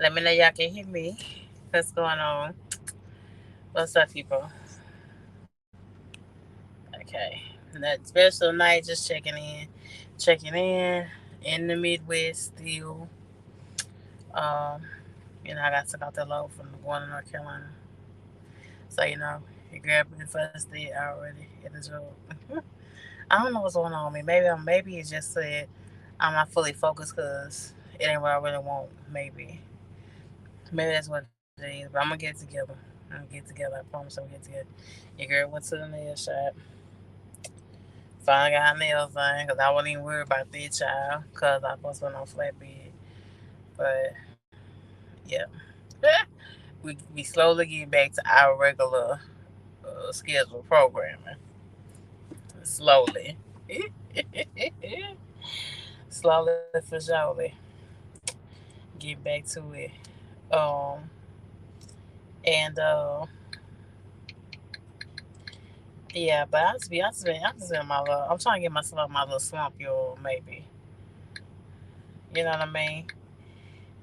Let me know y'all can hear me. What's going on? What's up, people? Okay. That special night, just checking in. Checking in the Midwest still. Um, I got took out that load from going to North Carolina. So, you grabbed me the first day already at the job. I don't know what's going on with me. Maybe it just said I'm not fully focused because it ain't what I really want. Maybe that's what it is. But I'm gonna get it together. I'm gonna get it together. I promise I'm gonna get it together. Your girl went to the nail shop. Finally got her nails done because I wasn't even worried about that child because I supposed to be on flatbed. But yeah, we slowly getting back to our regular scheduled programming. Slowly, slowly for surely, get back to it. Um, and yeah, but I just been in my little. I'm trying to get myself out of my little slump, yo. Maybe you know what I mean.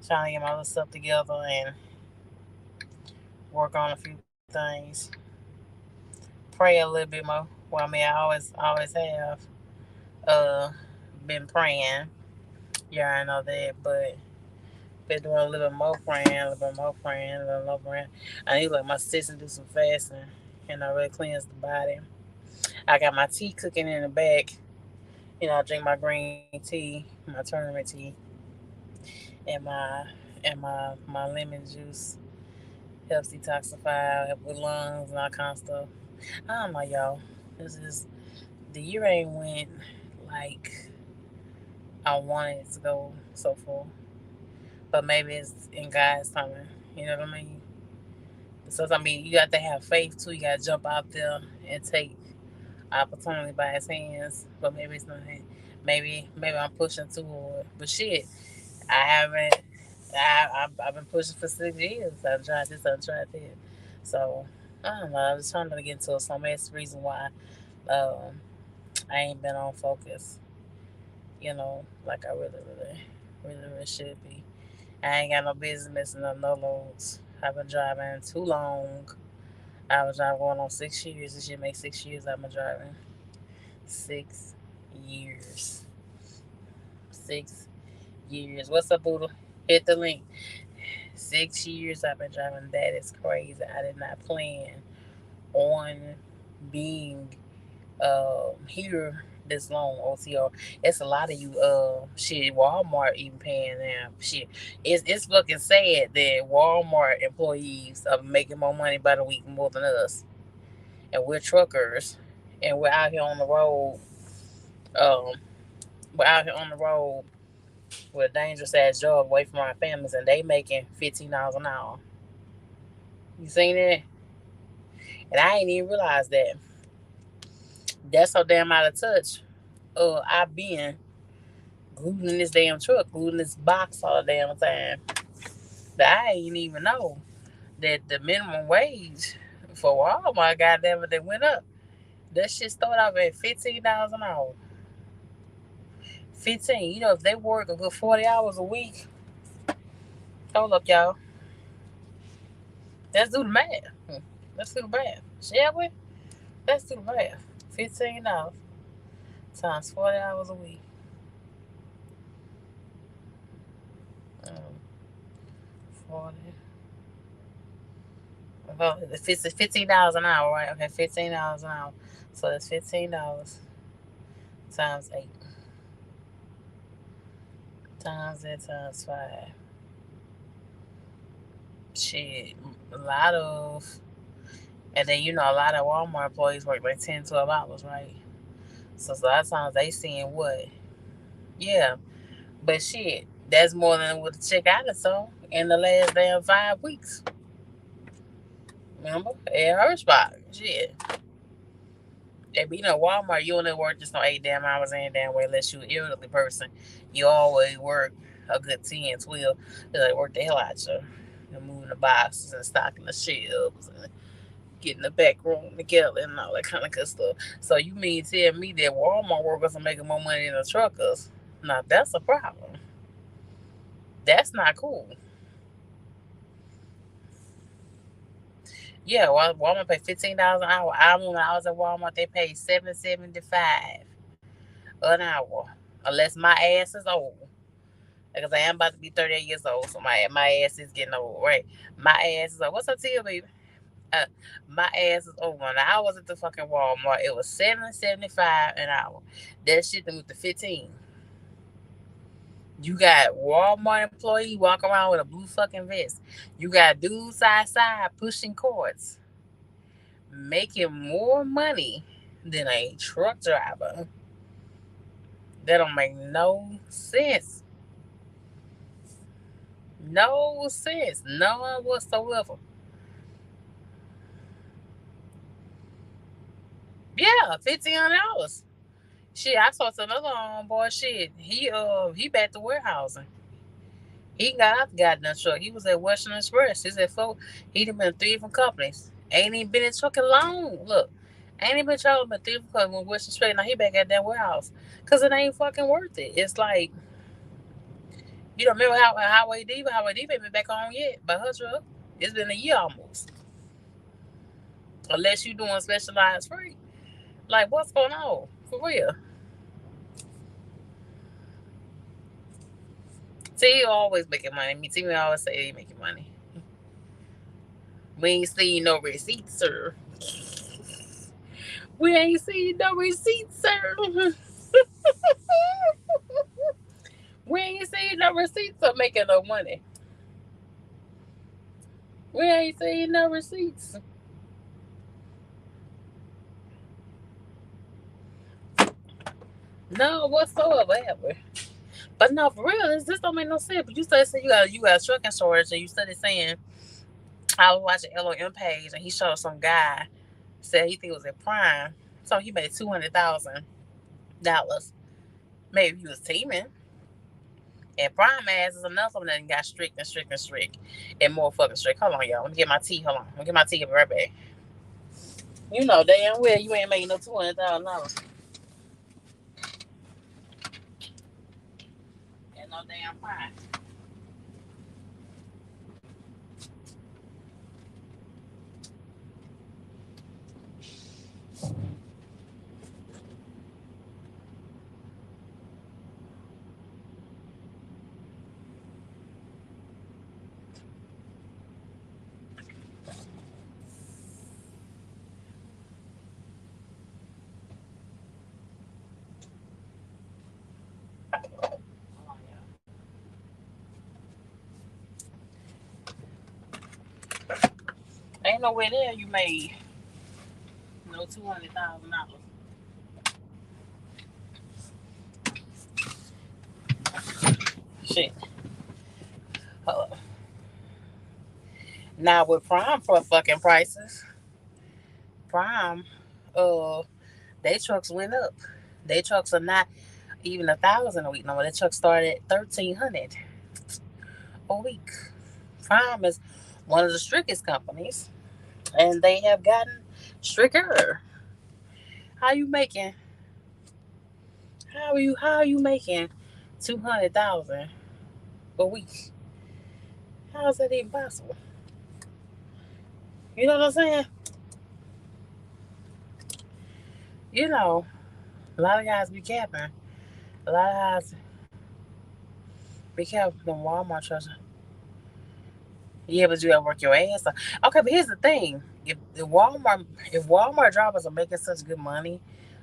Trying to get my little stuff together and work on a few things. Pray a little bit more. Well, I mean, I always have uh been praying. Yeah, I know that, but been doing a little bit more praying, a little bit more praying, a little more praying. I need to let my sister do some fasting, really cleanse the body. I got my tea cooking in the back. I drink my green tea, my turmeric tea, and my lemon juice. Helps detoxify, help with lungs and all kind of stuff. I don't know, y'all. This is the year ain't went like I wanted it to go so far, but maybe it's in God's timing. You know what I mean? So I mean, you got to have faith too. You got to jump out there and take opportunity by His hands. But maybe it's not. Maybe I'm pushing too hard. But shit, I haven't. I've been pushing for 6 years. I've tried this. I've tried that. So I don't know. I was trying to get into it. So that's the reason why um, I ain't been on focus. Like I really should be. I ain't got no business messing up no loads. I've been driving too long. I was driving going on 6 years. This year make 6 years I've been driving. 6 years. 6 years. What's up, Buddha? Hit the link. 6 years I've been driving. That is crazy. I did not plan on being here this long. OTO. It's a lot of you shit Walmart even paying now. Shit. It's fucking sad that Walmart employees are making more money by the week more than us. And we're truckers and we're out here on the road. Um we're out here on the road with a dangerous ass job away from our families and they making $15 an hour. You seen that? And I ain't even realized that. That's so damn out of touch. I been glued in this damn truck, glued in this box all the damn time. That I ain't even know that the minimum wage for Walmart, goddamn it, they went up. That shit started off at $15 an hour. 15. If they work a good 40 hours a week, hold up, y'all. Let's do the math. Let's do the math. Shall we? Let's do the math. $15 times 40 hours a week. Um, 40. Well, if it's $15 an hour, right? Okay, $15 an hour. So that's $15 times 8 times that times 5. Shit, a lot of, and then a lot of Walmart employees work like 10, $12, right? So a lot of times they seeing what? Yeah, but shit, that's more than what the check I done saw in the last damn 5 weeks. Remember? At her spot. Shit. Walmart, you only work just on 8 damn hours any damn way unless you're an elderly person. You always work a good 10, 12. They work the hell out you. You're moving the boxes and stocking the shelves and getting the back room together and all that kind of good stuff. So you mean tell me that Walmart workers are making more money than the truckers? Now that's a problem. That's not cool. Yeah, Walmart pay $15 an hour. I remember when I was at Walmart, they paid $7.75 an hour, unless my ass is old. Because I am about to be 38 years old, so my ass is getting old, right? My ass is old. What's up to you, baby? Uh, my ass is old. When I was at the fucking Walmart, it was $7.75 an hour. That shit moved to 15. You got Walmart employee walking around with a blue fucking vest. You got dudes outside pushing carts, making more money than a truck driver. That don't make no sense. No sense. None whatsoever. Yeah, $1,500. Shit, I talked to another homeboy. Shit, he back to warehousing. He got out the goddamn truck. He was at Western Express. He said, "Folk, he done been three different companies. Ain't even been in trucking long. Look, ain't even been traveling but three different companies with Western Express. Now he back at that warehouse because it ain't fucking worth it. It's like you don't remember how Highway D, but Highway D ain't been back on yet by her truck. It's been a year almost. Unless you doing specialized freight. Like what's going on for real? See, you always making money. Me, Timmy always say he making money. We ain't seen no receipts, sir. We ain't seen no receipts, sir. We ain't seen no receipts of making no money. We ain't seen no receipts. No whatsoever, have we? But no, for real, this don't make no sense. But you started saying you got a trucking storage, and you started saying I was watching LOM page, and he showed some guy said he think it was at Prime, so he made $200,000. Maybe he was teaming. And Prime ass is another one that got strict and strict and strict and more fucking strict. Hold on, y'all. Let me get my tea. Hold on. Let me get my tea. I'll be right back. You know damn well you ain't making no $200,000 and no damn Prime. Hold on, y'all. Ain't nowhere there you made no $200,000. Shit. Hold on. Now with Prime for fucking prices, Prime, uh, they trucks went up. They trucks are not even 1,000 a week no more. Their trucks started at 1,300 a week. Prime is one of the strictest companies, and they have gotten stricter. How you making? How are you making 200,000 a week? How is that even possible? You know what I'm saying? You know, a lot of guys be capping. A lot of guys be capping them Walmart trucks. Yeah, but you gotta work your ass off. Okay, but here's the thing: if Walmart drivers are making such good money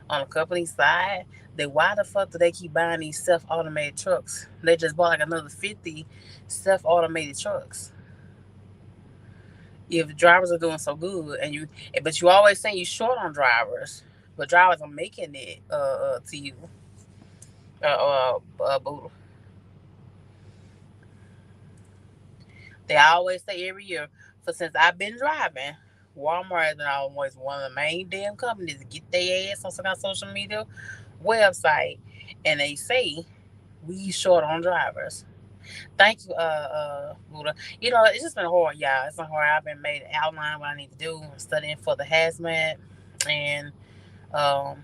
on the company side, then why the fuck do they keep buying these self automated trucks? They just bought like another 50 self automated trucks. If drivers are doing so good, but you always saying you short on drivers, but drivers are making it to you, boo. They always say every year, for since I've been driving, Walmart is always one of the main damn companies to get their ass on some kind of social media website, and they say we short on drivers. Thank you, Buddha. It's just been hard, y'all. It's been hard. I've been made an outline what I need to do. I'm studying for the hazmat, and um,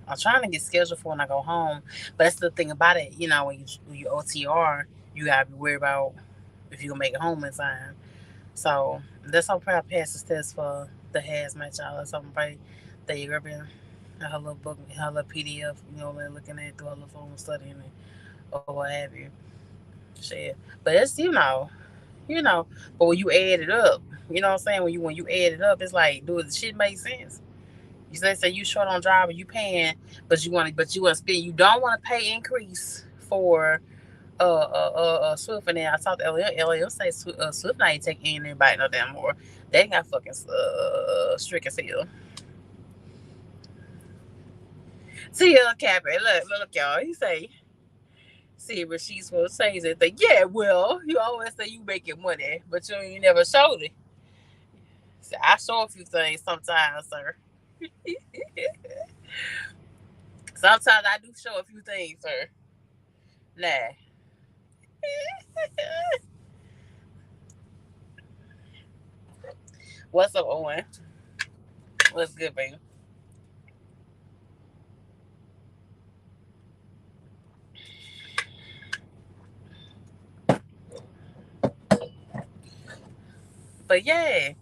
I'm trying to get scheduled for when I go home. But that's the thing about it. When you OTR, you gotta be worried about if you gonna make it home in time. So that's how probably pass the test for the hazmat y'all or something. Probably that you ever been her little book, her little PDF, like looking at it through her little phone, studying it or what have you. Shit, but it's you know. But when you add it up, you know what I'm saying. When you add it up, it's like, do the shit make sense? You say you short on driver, you paying, but you want to spend. You don't want to pay increase for Swift, and then I talked to LL say Swift not even taking anybody no damn more. They got fucking strict as hell. See Capper, look y'all. He say, see but she's supposed to say that. Yeah, well, you always say you making money, but you ain't never showed it. See, I show a few things sometimes, sir. Sometimes I do show a few things, sir. Nah. What's up, Owen? What's good, baby? But yeah,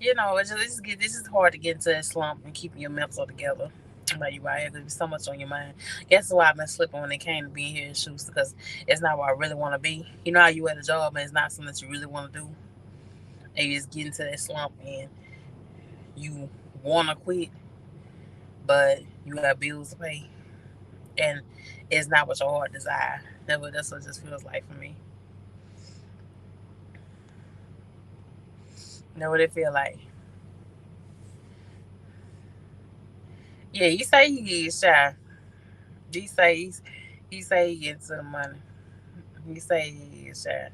this is hard to get into that slump and keeping your mental together. Like you right here, there's so much on your mind. Guess why I've been slipping when it came to being here in shoes because it's not where I really want to be. You know how you at a job and it's not something that you really want to do, and you just get into that slump and you want to quit, but you got bills to pay, and it's not what your heart desire. That's what it just feels like for me. You know what it feel like? Yeah, you say he is shy. He say he say he gets to the money. He say he is shy.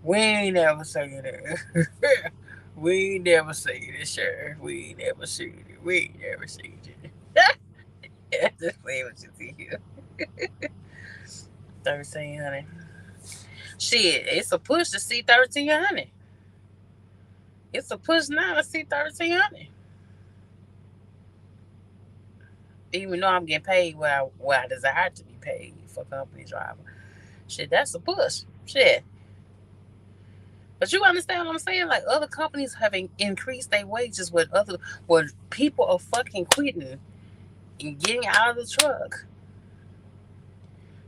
We ain't never say that. We ain't never say it, sure. We ain't never seen it. We ain't never seen it. Just play what you see here. 1300. Shit, it's a push to see 1300. It's a push now to see 1300. Even though I'm getting paid what I desire to be paid for company driver. Shit, that's a push. Shit. But you understand what I'm saying? Like other companies having increased their wages when people are fucking quitting and getting out of the truck.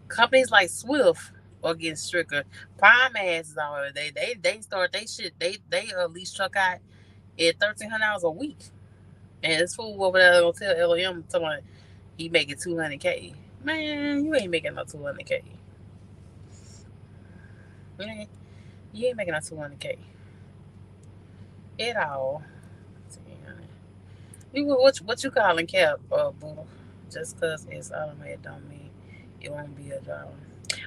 Companies like Swift are getting stricter. Prime ass is already they start they shit they at least truck out at $1,300 a week. And this fool over there gonna tell LM someone he making 200K. Man, you ain't making no 200K. Man, you ain't making no 200K at all. What you calling cap, boo? Just cause it's automated don't mean it won't be a driver.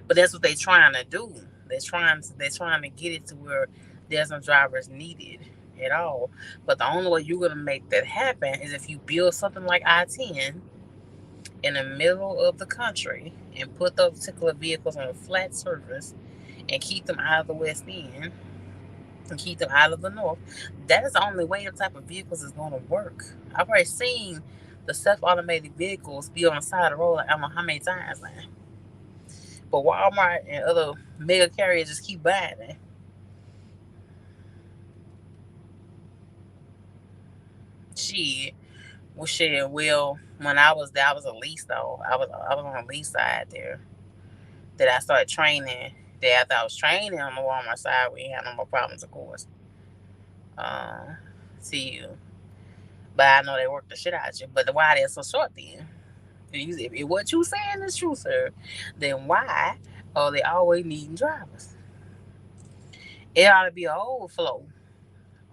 But that's what they trying to do. They're trying to get it to where there's no drivers needed at all. But the only way you're gonna make that happen is if you build something like I-10 in the middle of the country and put those particular vehicles on a flat surface and keep them out of the West End and keep them out of the North. That is the only way the type of vehicles is going to work. I've already seen the self-automated vehicles be on the side of the road like I don't know how many times now. But Walmart and other mega carriers just keep buying it. Shit. Well, shit. Well, when I was there, I was a lease though. I was on the lease side there. That I started training. That after I was training on the Walmart side, we ain't had no more problems, of course. Uh, see you. But I know they work the shit out of you. But why they're so short then? If what you saying is true, sir, then why are they always needing drivers? It ought to be an overflow.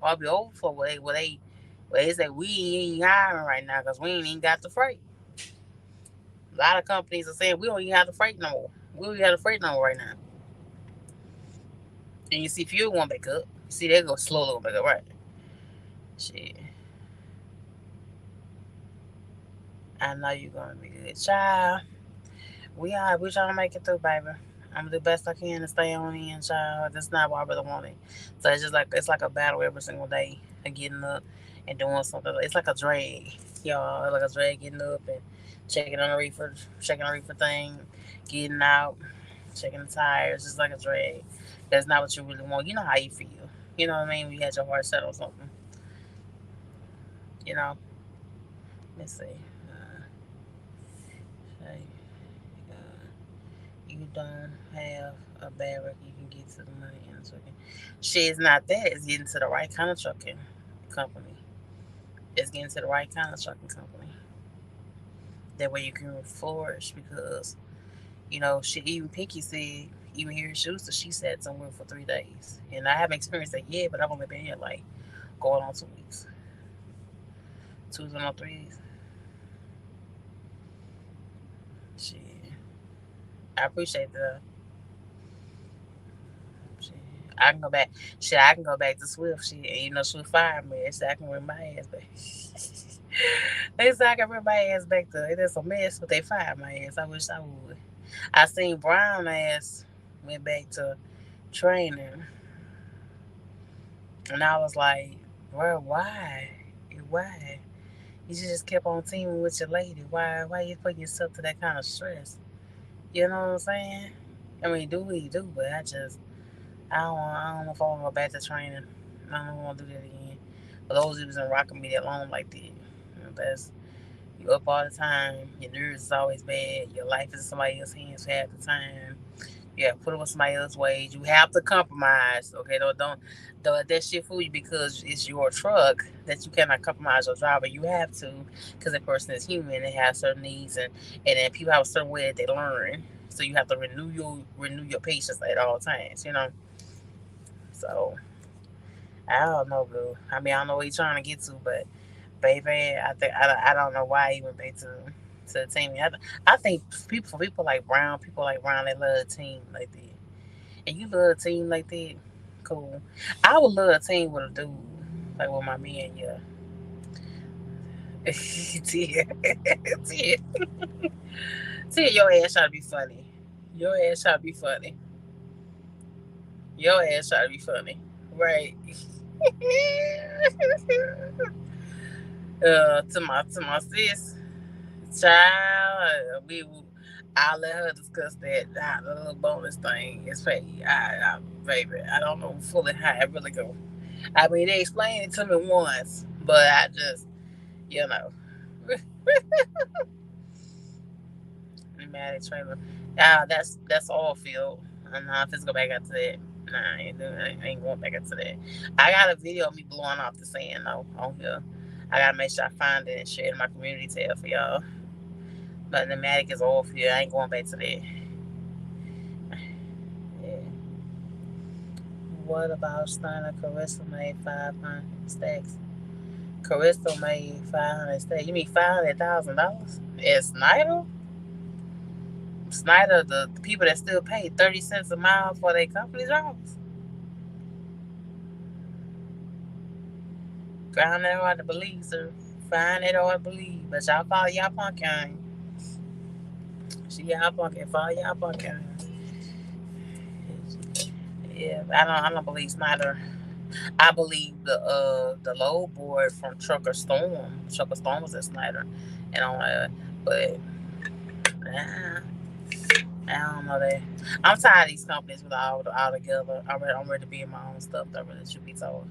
Ought to be overflow where they say we ain't hiring right now because we ain't even got the freight. A lot of companies are saying we don't even have the freight no more. We don't even have the freight no more right now. And you see fuel going back up. You see they go slowly going back up, right? Shit. I know you're gonna be good. Child. We trying to make it through, baby. I'm gonna do the best I can to stay on in, child. That's not what I really want it. So it's like a battle every single day of getting up and doing something. It's like a drag, y'all. It's like a drag getting up and checking the reefer thing, getting out, checking the tires. It's like a drag. That's not what you really want. You know how you feel. You know what I mean? When you had your heart set on something, you know. Let's see. Say, uh, you don't have a bad record, you can get to the money in a trucking. Shit, it's not that. It's getting to the right kind of trucking company. It's getting to the right kind of trucking company. That way you can flourish because, shit, even Pinky said, even here in Schuster, she sat somewhere for 3 days. And I haven't experienced that yet, but I've only been here like going on 2 weeks. 2 on 3 days. Shit. I appreciate the shit. I can go back. Shit, I can go back to Swift. Shit, and Swift fired me. So I can bring my ass back. They said I can bring my ass back to it. It's a mess, but they fired my ass. I wish I would. I seen Brown ass went back to training, and I was like, bro, why? Why? You just kept on teaming with your lady. Why you putting yourself to that kind of stress? You know what I'm saying? I mean, do what you do, but I don't know if I want to go back to training. I don't want to do that again. For those who was in rocking me that long like that, that's you up all the time. Your nerves is always bad. Your life is in somebody else's hands half the time. You have to put up with somebody else's wage. You have to compromise. Okay, don't let that shit fool you because it's your truck that you cannot compromise your driver. You have to because that person is human and has certain needs and then people have a certain way that they learn. So you have to renew your patience at all times. So I don't know, boo. I mean, I don't know what you're trying to get to, but baby, I don't know why he went back to the team. I think people like Brown, they love a team like that. And you love a team like that, cool. I would love a team with a dude like with my man. Yeah, Tia, Tia, Tia, your ass try to be funny. Your ass try to be funny. Your ass try to be funny, right? To my sis, child, I'll let her discuss that. The little bonus thing is paid. Baby, I don't know fully how it really go. I mean, they explained it to me once, but I just, you know, pneumatic trailer. That's all field. I'm not just go back into that. Nah, I ain't going back into that. I got a video of me blowing off the sand though on here. I gotta make sure I find it and share it in my community tab for y'all. But pneumatic is all field. I ain't going back to that. Yeah. What about Steiner Carissa made 500 stacks? Carissa made 500 stacks. You mean $500,000? It's Snyder? Snyder, the people that still pay 30 cents a mile for their company jobs. Find that hard to believe, sir. Find it hard to believe. But y'all follow y'all punk kind. She y'all punk and follow y'all punk kind. Yeah, I don't believe Snyder. I believe the low board from Trucker Storm. Trucker Storm was at Snyder. And but nah, I don't know that. I'm tired of these companies with all together. I'm ready to be in my own stuff. That really should be told.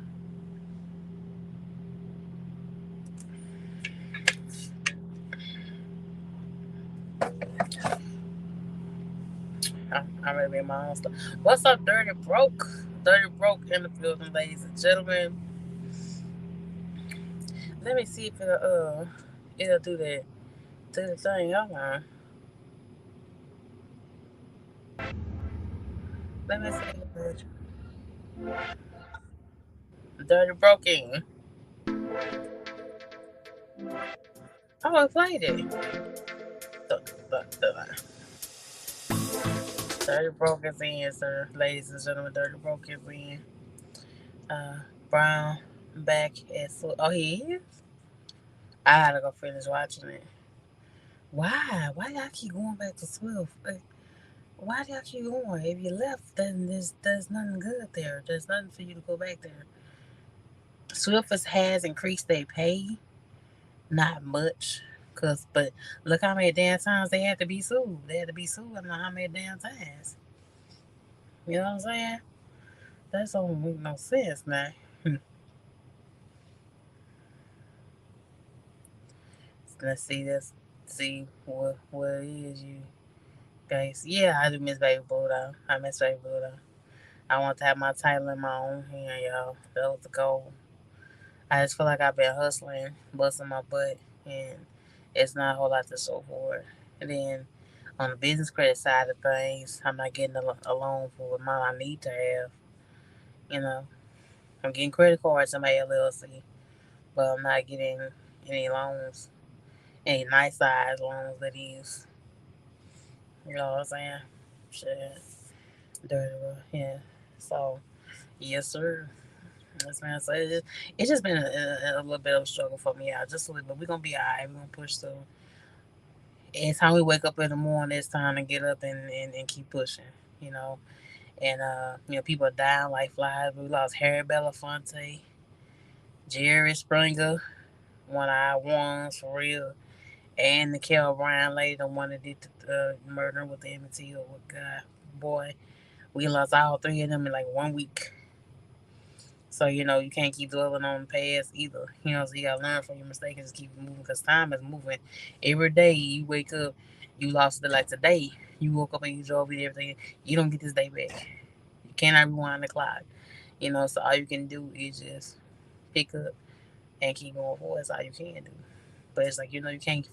I'm ready to be in my own stuff. What's up, Dirty Broke? Dirty Broke in the building, ladies and gentlemen. Let me see if it'll do that. Do the thing. Hold on. Let me see. Dirty Broken. Oh, I played it. Dirty Broken's in, sir. Ladies and gentlemen, Dirty Broken's in. Uh, Brown back at oh, he is? I gotta go finish watching it. Why? Why y'all keep going back to Swift? Like, why do y'all keep going? If you left, then there's nothing good there. There's nothing for you to go back there. Swift has increased their pay, not much. But look how many damn times they had to be sued. They had to be sued. I don't know how many damn times. You know what I'm saying? That don't make no sense now. Let's see. Let's see what it is you guys. Yeah, I do miss Baby Buddha. I miss Baby Buddha. I want to have my title in my own hand, y'all. That was the goal. I just feel like I've been hustling, busting my butt, and it's not a whole lot to show for it. And then on the business credit side of things, I'm not getting a loan for what amount I need to have. You know, I'm getting credit cards in my LLC, but I'm not getting any loans, any nice size loans that is. You know what I'm saying? Shit, dirty, yeah. So yes, sir. Yes, man. So it's just been a little bit of a struggle for me out, just a little. But we're gonna be alright. We're gonna push through. It's time we wake up in the morning. It's time to get up and keep pushing. You know, and people are dying like flies. We lost Harry Belafonte, Jerry Springer, one of our ones for real, and the Kel Brown lady, the one that did the murder with the Emmett Till. God, boy, we lost all three of them in like 1 week. So you can't keep dwelling on the past either. So you gotta learn from your mistakes and just keep moving because time is moving. Every day you wake up, you lost it like today. You woke up and you drove it everything. You don't get this day back. You cannot rewind the clock. So all you can do is just pick up and keep going forward. That's all you can do. But it's like you can't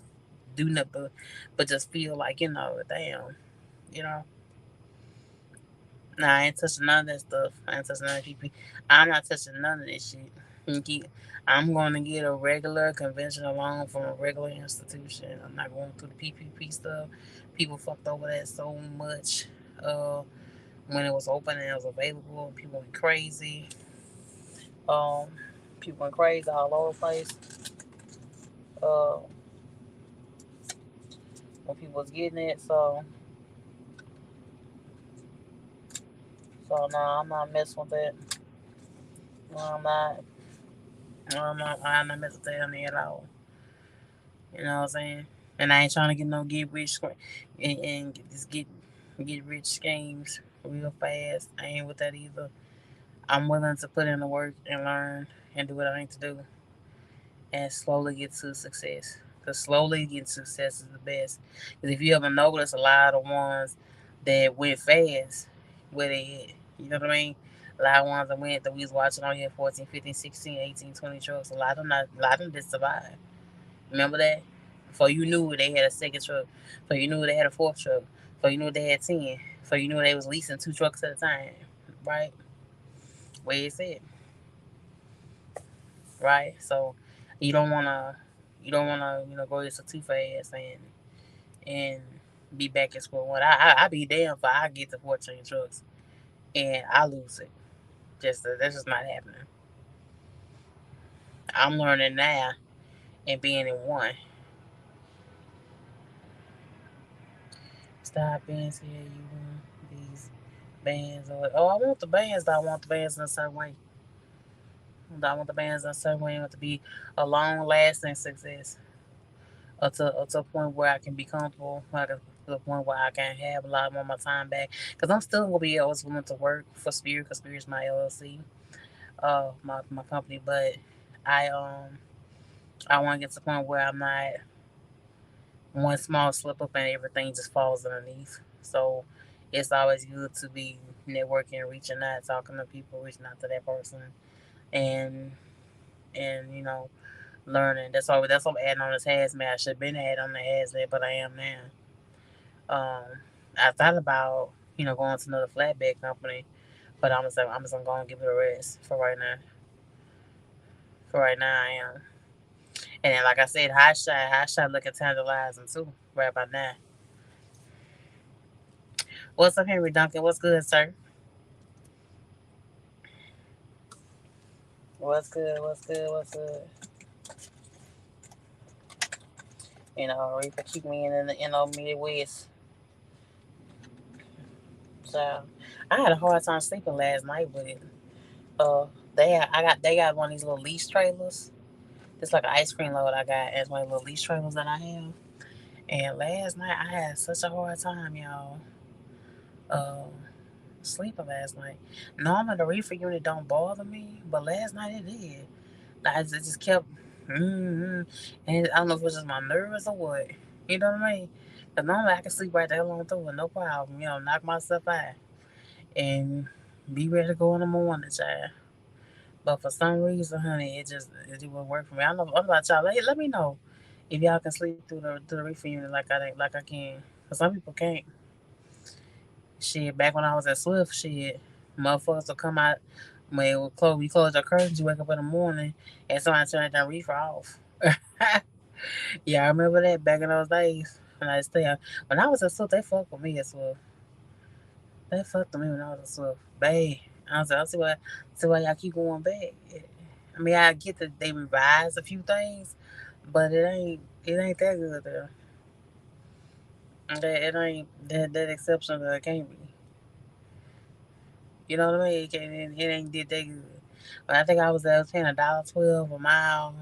do nothing but just feel like damn, you know. Nah, I ain't touching none of that stuff. I ain't touching none of PP. I'm not touching none of this shit. I'm going to get a regular conventional loan from a regular institution. I'm not going through the PPP stuff. People fucked over that so much when it was open and it was available. People went crazy. Um, People went crazy all over the place. Uh, when people was getting it, so no, I'm not messing with that. No, I'm not. No, I'm not messing with that on the at all. You know what I'm saying? And I ain't trying to get no get rich and just get rich schemes real fast. I ain't with that either. I'm willing to put in the work and learn and do what I need to do and slowly get to success. Because slowly getting success is the best. Because if you ever notice, a lot of the ones that went fast, where they hit, you know what I mean? A lot of ones that we was watching on here 14, 15, 16, 18, 20 trucks. A lot of them did survive. Remember that? Before you knew they had a second truck. Before you knew they had a fourth truck. Before you knew they had 10. Before you knew they was leasing 2 trucks at a time. Right? Where it's at. Right? So you don't wanna go this too fast and be back at square one. I be damn if I get to 14 trucks and I lose it. That's just not happening. I'm learning now and being in one. Stop being scared you want these bands or I want the bands, but I want the bands in a certain way. I want the bands in a certain way. I want to be a long lasting success. Up to a point where I can be comfortable, to the point where I can have a lot more of my time back. Because I'm still gonna be always willing to work for Spirit, because Spirit's my LLC, my company. But I want to get to the point where I'm not one small slip up and everything just falls underneath. So it's always good to be networking, reaching out, talking to people, reaching out to that person, and learning. That's what I'm adding on this hazmat. I should have been adding on the hazmat, but I am now. I thought about going to another flatbed company, but I'm just gonna give it a rest for right now. For right now, I am. And then, like I said, high shot looking tantalizing too. Right about now. What's up, Henry Duncan? What's good, sir? What's good? What's good? What's good? Reaper keep me in the Midwest. So I had a hard time sleeping last night with it. They got one of these little lease trailers. It's like an ice cream load I got as one of the little lease trailers that I have. And last night I had such a hard time, y'all. sleeping last night. Normally the reefer unit don't bother me, but last night it did. It just kept, mm-hmm. And I don't know if it was just my nerves or what. You know what I mean? But normally I can sleep right there along through with no problem. Knock myself out and be ready to go in the morning, child. But for some reason, honey, it didn't work for me. I know I'm about y'all. Let me know if y'all can sleep through the reefer unit like I can. Cause some people can't. Shit, back when I was at Swift, shit, motherfuckers will come out when it was close. You close your curtains, you wake up in the morning, and somebody turn that reefer off. Yeah, I remember that back in those days. When I was at Swift, they fucked with me at Swift. They fucked with me when I was at Swift. Babe, I was like, see why y'all keep going back. I mean, I get that they revised a few things, but it ain't that good there. It ain't that exceptional that it can't be. You know what I mean? It ain't did that good. But I think I was paying $1.12 a mile,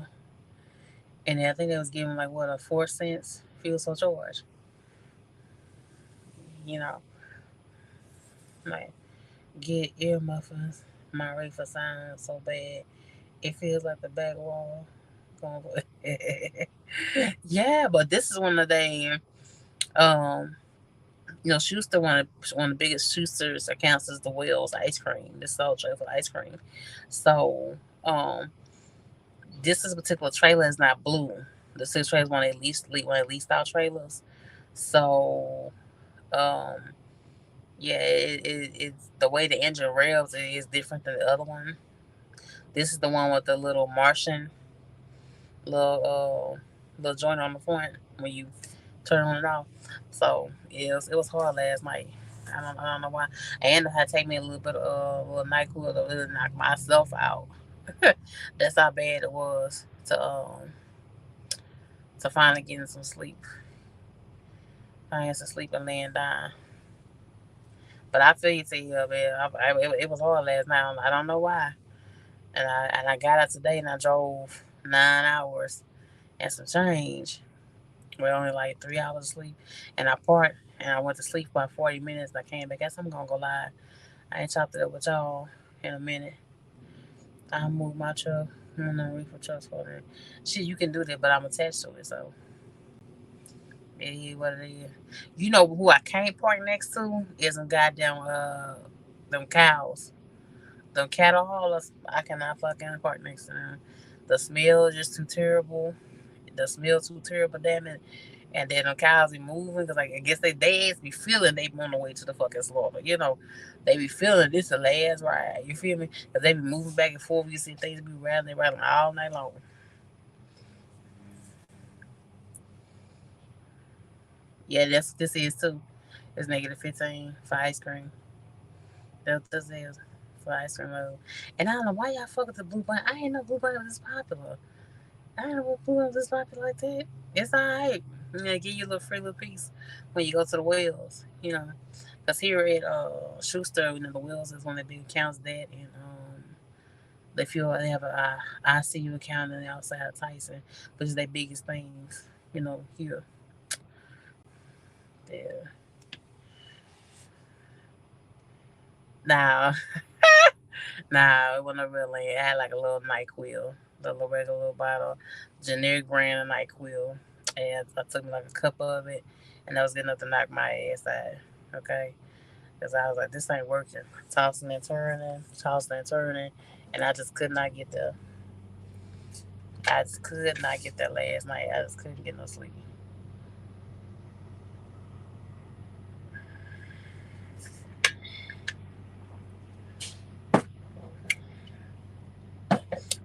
and then I think they was giving like what a 4 cents fuel surcharge. You know, like get ear muffins. My reefer sounds so bad. It feels like the back wall. Going yeah, but this is one of the um Schuster one of the biggest Schuster's accounts is the Wells ice cream. This sold trade for ice cream. So this particular trailer is not blue. The six trailers one of the least out trailers. So um yeah, it's the way the engine revs is different than the other one. This is the one with the little Martian little joint on the front when you turn on and off. So it was hard last night. I don't know why. And it had to take me a little bit of a little night cool to really knock myself out. That's how bad it was to finally getting some sleep. I had some sleep and laying down. But I feel you, to you, man. It was hard last night. I don't know why. And I got out today and I drove 9 hours and some change with only like 3 hours of sleep. And I parked and I went to sleep for about 40 minutes. And I came back. I guess I'm gonna go live. I ain't chopped it up with y'all in a minute. I'll move my truck. I'm gonna reefer trucks for that. Shit, you can do that, but I'm attached to it, so it is what it is. You know who I can't park next to is them goddamn them cows. Them cattle haulers. I cannot fucking park next to them. The smell is just too terrible. The smell too terrible, damn it. And then the cows be moving because, like, I guess they be feeling they on the way to the fucking slaughter. They be feeling this the last ride. You feel me? Because they be moving back and forth. You see things be rattling all night long. Yeah, that's this is too. It's -15 for ice cream. That's this is for ice cream. And I don't know why y'all fuck with the Blue Bunny. I ain't know Blue Bunny was this popular. I didn't know Blue Bunny was this popular like that. It's alright. Give you a little free little piece when you go to the wells. Because here at Schuster, the Wells is one of the big accounts that, and they have a ICU account and they also have Tyson, which is their biggest things. Here. Yeah. Now, nah, it wasn't a real land. It had like a little NyQuil, the little regular little bottle, generic brand of NyQuil, and I took me like a cup of it, and that was good enough to knock my ass out. Okay. Because I was like, this ain't working. Tossing and turning, and I just could not get there. I just could not get there last night. I just couldn't get no sleep.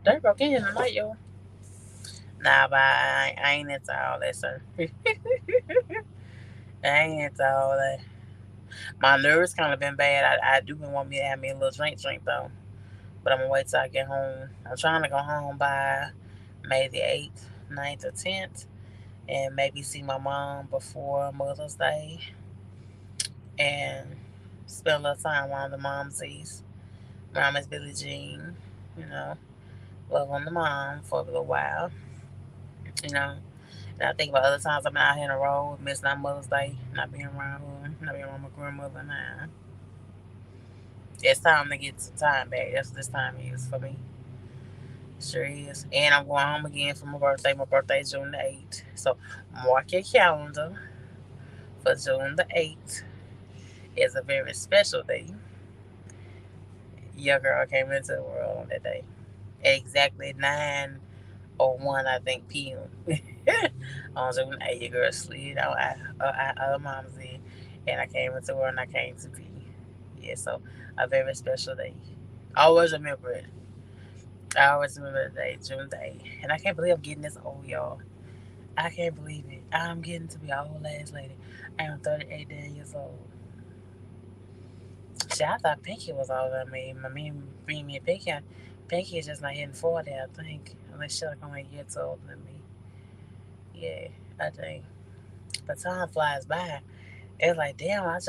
They broke in tonight, yo. Nah, but I ain't into all that, sir. I ain't into all that. My nerves kind of been bad. I do want me to have me a little drink though. But I'm gonna wait till I get home. I'm trying to go home by May the 8th, 9th, or 10th, and maybe see my mom before Mother's Day and spend a little time on the momsies. Mom is Billie Jean, you know, love on the mom for a little while, you know. And I think about other times I've been out here in the road, missing our Mother's Day, not being around her, not being around my grandmother now. It's time to get some time back. That's what this time is for me. Sure is. And I'm going home again for my birthday. My birthday is June the 8th. So mark your calendar for June the 8th. It's a very special day. Your girl came into the world on that day. At exactly 9:01, I think, p.m. On June the 8th, your girl slid out of mom's in. And I came into the world and I came to be. Yeah, so a very special day. I always remember it. I always remember the day, June the 8th. And I can't believe I'm getting this old, y'all. I can't believe it. I'm getting to be an old ass lady. I am 38 damn years old. Shit, I thought Pinky was older than me. Me and Pinky is just not hitting 40, I think. Unless she's like only a year older than me. Yeah, I think. But time flies by. It's like, damn, I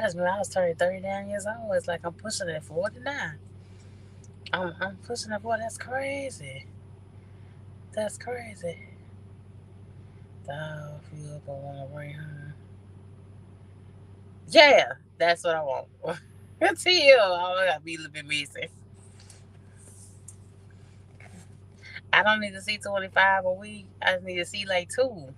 just knew I was turning 30 damn years old. It's like I'm pushing it 49. I'm pushing it 40. That's crazy. That's crazy. Oh, feel go on right home. Yeah, that's what I want. Until I gotta be a little bit messy. I don't need to see 25 a week. I just need to see like two.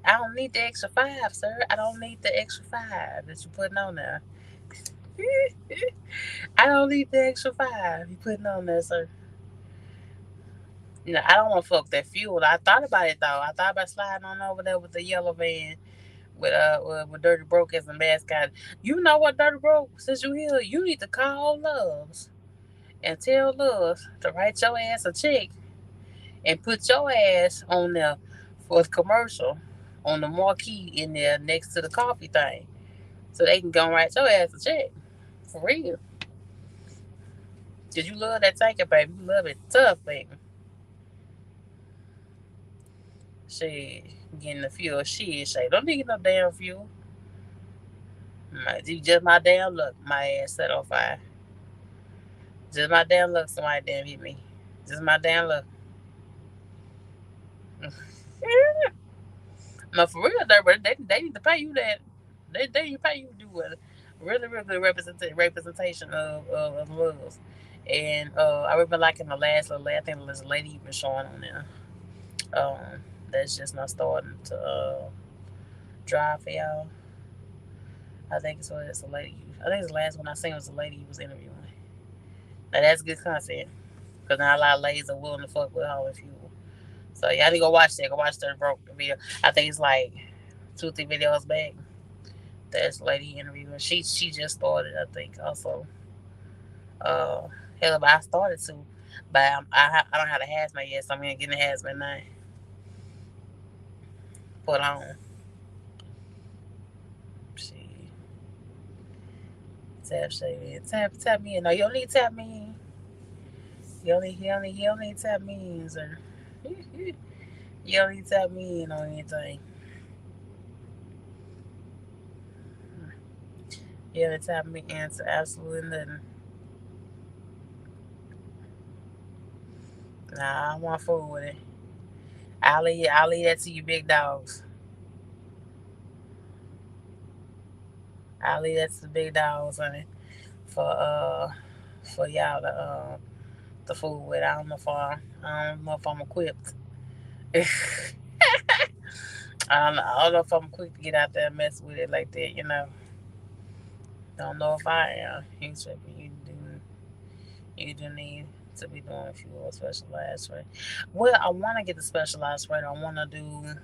I don't need the extra five, sir. I don't need the extra five that you're putting on there. I don't need the extra five you putting on there, sir. I don't want to fuck that fuel. I thought about it though. I thought about sliding on over there with the yellow van with Dirty Broke as a mascot. You know what, Dirty Broke? Since you here, you need to call Loves and tell Loves to write your ass a check and put your ass on there for a commercial on the marquee in there next to the coffee thing, so they can go and write your ass a check for real. Cause you love that tanker, baby. You love it tough, baby. Shit, getting the fuel. Shit. Don't need no damn fuel. Just my damn luck. My ass set on fire. Just my damn luck. Somebody damn hit me. Just my damn luck. No, for real, though, but they need to pay you that. They need to pay you to do a really good representation of levels. And I remember like in the last little, I think there's a lady you been showing on there. That's just not starting to drive for y'all. I think it's a lady. I think the last one I seen was a lady he was interviewing. Now that's good content because now a lot of ladies are willing to fuck with all fuel. So y'all need to go watch that. Go watch the broke video. I think it's like 2 3 videos back. That's the lady interviewing. She just started. I think also. Uh, hell, but I started to, but I don't have a hazmat yet, so I'm gonna get in the hazmat now. Put on. She tap me in. No, you don't need to tap me in. You don't need to tap me in, sir. You don't need to tap me in on anything. You don't tap me into absolutely nothing. Nah, I don't want food with it. I'll leave that to you big dogs. I'll leave that to the big dogs, honey. For for y'all to fool with. I don't know if I'm equipped. I don't know if I'm quick to get out there and mess with it like that. Don't know if I am. You do need to be doing fuel specialized rate. Well, I want to get the specialized rate. I want to do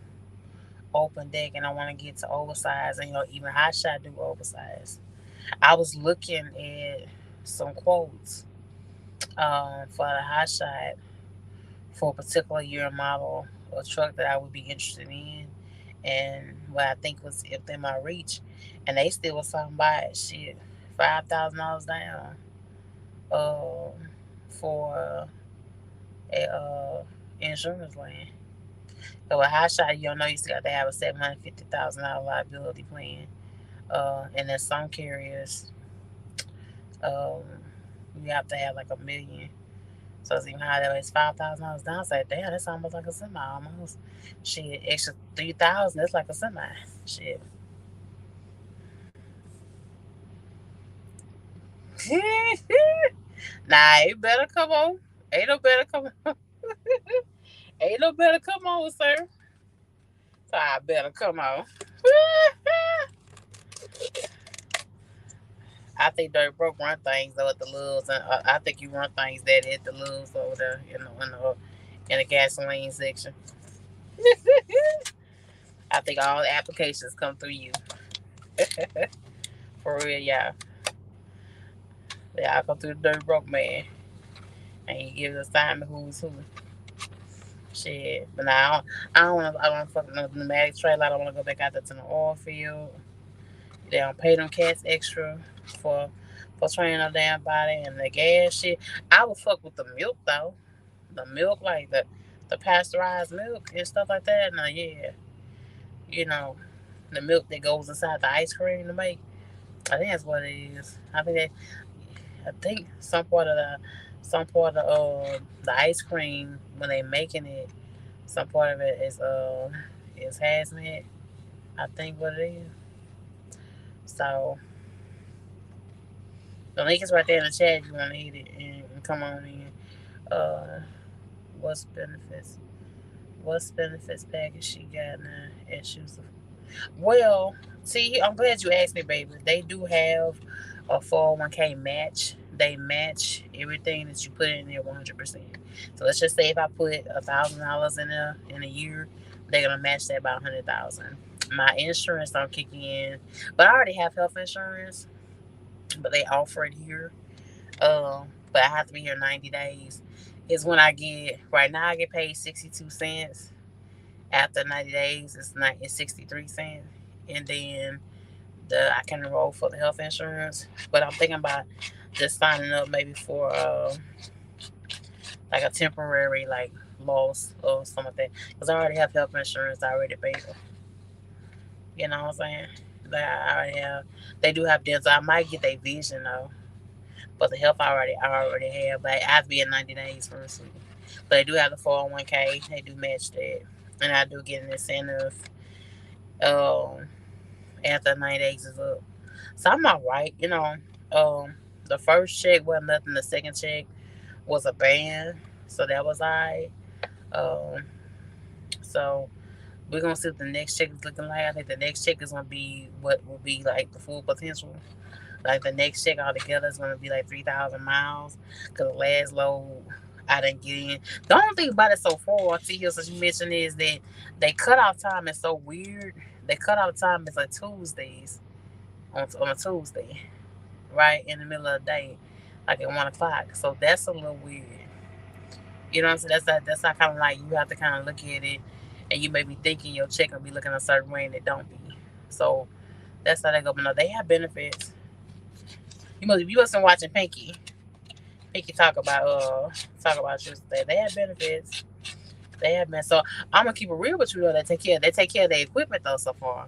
open deck, and I want to get to oversize, and even high shot do oversize. I was looking at some quotes for the high shot for a particular year model or truck that I would be interested in, and what I think was within my reach, and they still was talking about shit $5,000 down for a insurance plan. So a high shot, you don't know you still got to have a $750,000 liability plan. And then some carriers, um, you have to have like $1 million. So it's even higher. It's $5,000 down. I say, damn, that's almost like a semi. Almost shit. Extra 3,000. That's like a semi. Shit. Nah, it better come on. Ain't no better come on. Ain't no better come on, sir. So I better come on. I think Dirt Broke run things though at the Loves, and I think you run things that at the Loves over there, in the gasoline section. I think all the applications come through you. For real, y'all. Y'all come through the Dirt Broke man, and he gives us assignment who's who. Shit, but now I don't want to. I don't fucking no pneumatic trailer. I don't want to go back out there to the oil field. They don't pay them cats extra for training their damn body and the gas shit. I would fuck with the milk though. The milk, like the pasteurized milk and stuff like that. Now, yeah, you know, the milk that goes inside the ice cream to make. I think that's what it is. I think some part of the ice cream when they making it, some part of it is hazmat. I think what it is. So the link is right there in the chat if you want to hit it and come on in. What's benefits? What's benefits package she got now? Issues. Well, see, I'm glad you asked me, baby. They do have a 401k match. They match everything that you put in there 100%. So let's just say if I put $1,000 in there in a year, they're gonna match that by 100,000. My insurance don't kick in, but I already have health insurance. But they offer it here. But I have to be here 90 days. Is when I get right now. I get paid 62 cents. After 90 days, it's 63 cents, and then I can enroll for the health insurance. But I'm thinking about just signing up maybe for like a temporary like loss or something like that, because I already have health insurance. I already paid for. You know what I'm saying? Like I already have. They do have dental. I might get their vision though, but the health I already have. But I have to be in 90 days first. But they do have the 401k. They do match that, and I do get an incentive. Um, After 90 days is up, so I'm all right. The first check wasn't nothing. The second check was a band, so that was all right. Um, so we're gonna see what the next check is looking like. I think the next check is gonna be what will be like the full potential. Like the next check altogether is gonna be like 3,000 miles. Cause the last load I didn't get in. The only thing about it so far, see here, since you mentioned, is that they cut off time is so weird. They cut off time is like Tuesdays on a Tuesday, right in the middle of the day, like at 1 o'clock. So that's a little weird. You know what I'm saying? That's not kind of like you have to kind of look at it, and you may be thinking your check will be looking a certain way and it don't be. So that's how they go. But no, they have benefits. You must been watching Pinky. Pinky talk about you today. They have benefits. They have been. So I'm gonna keep it real with you though. They take care of their equipment though so far.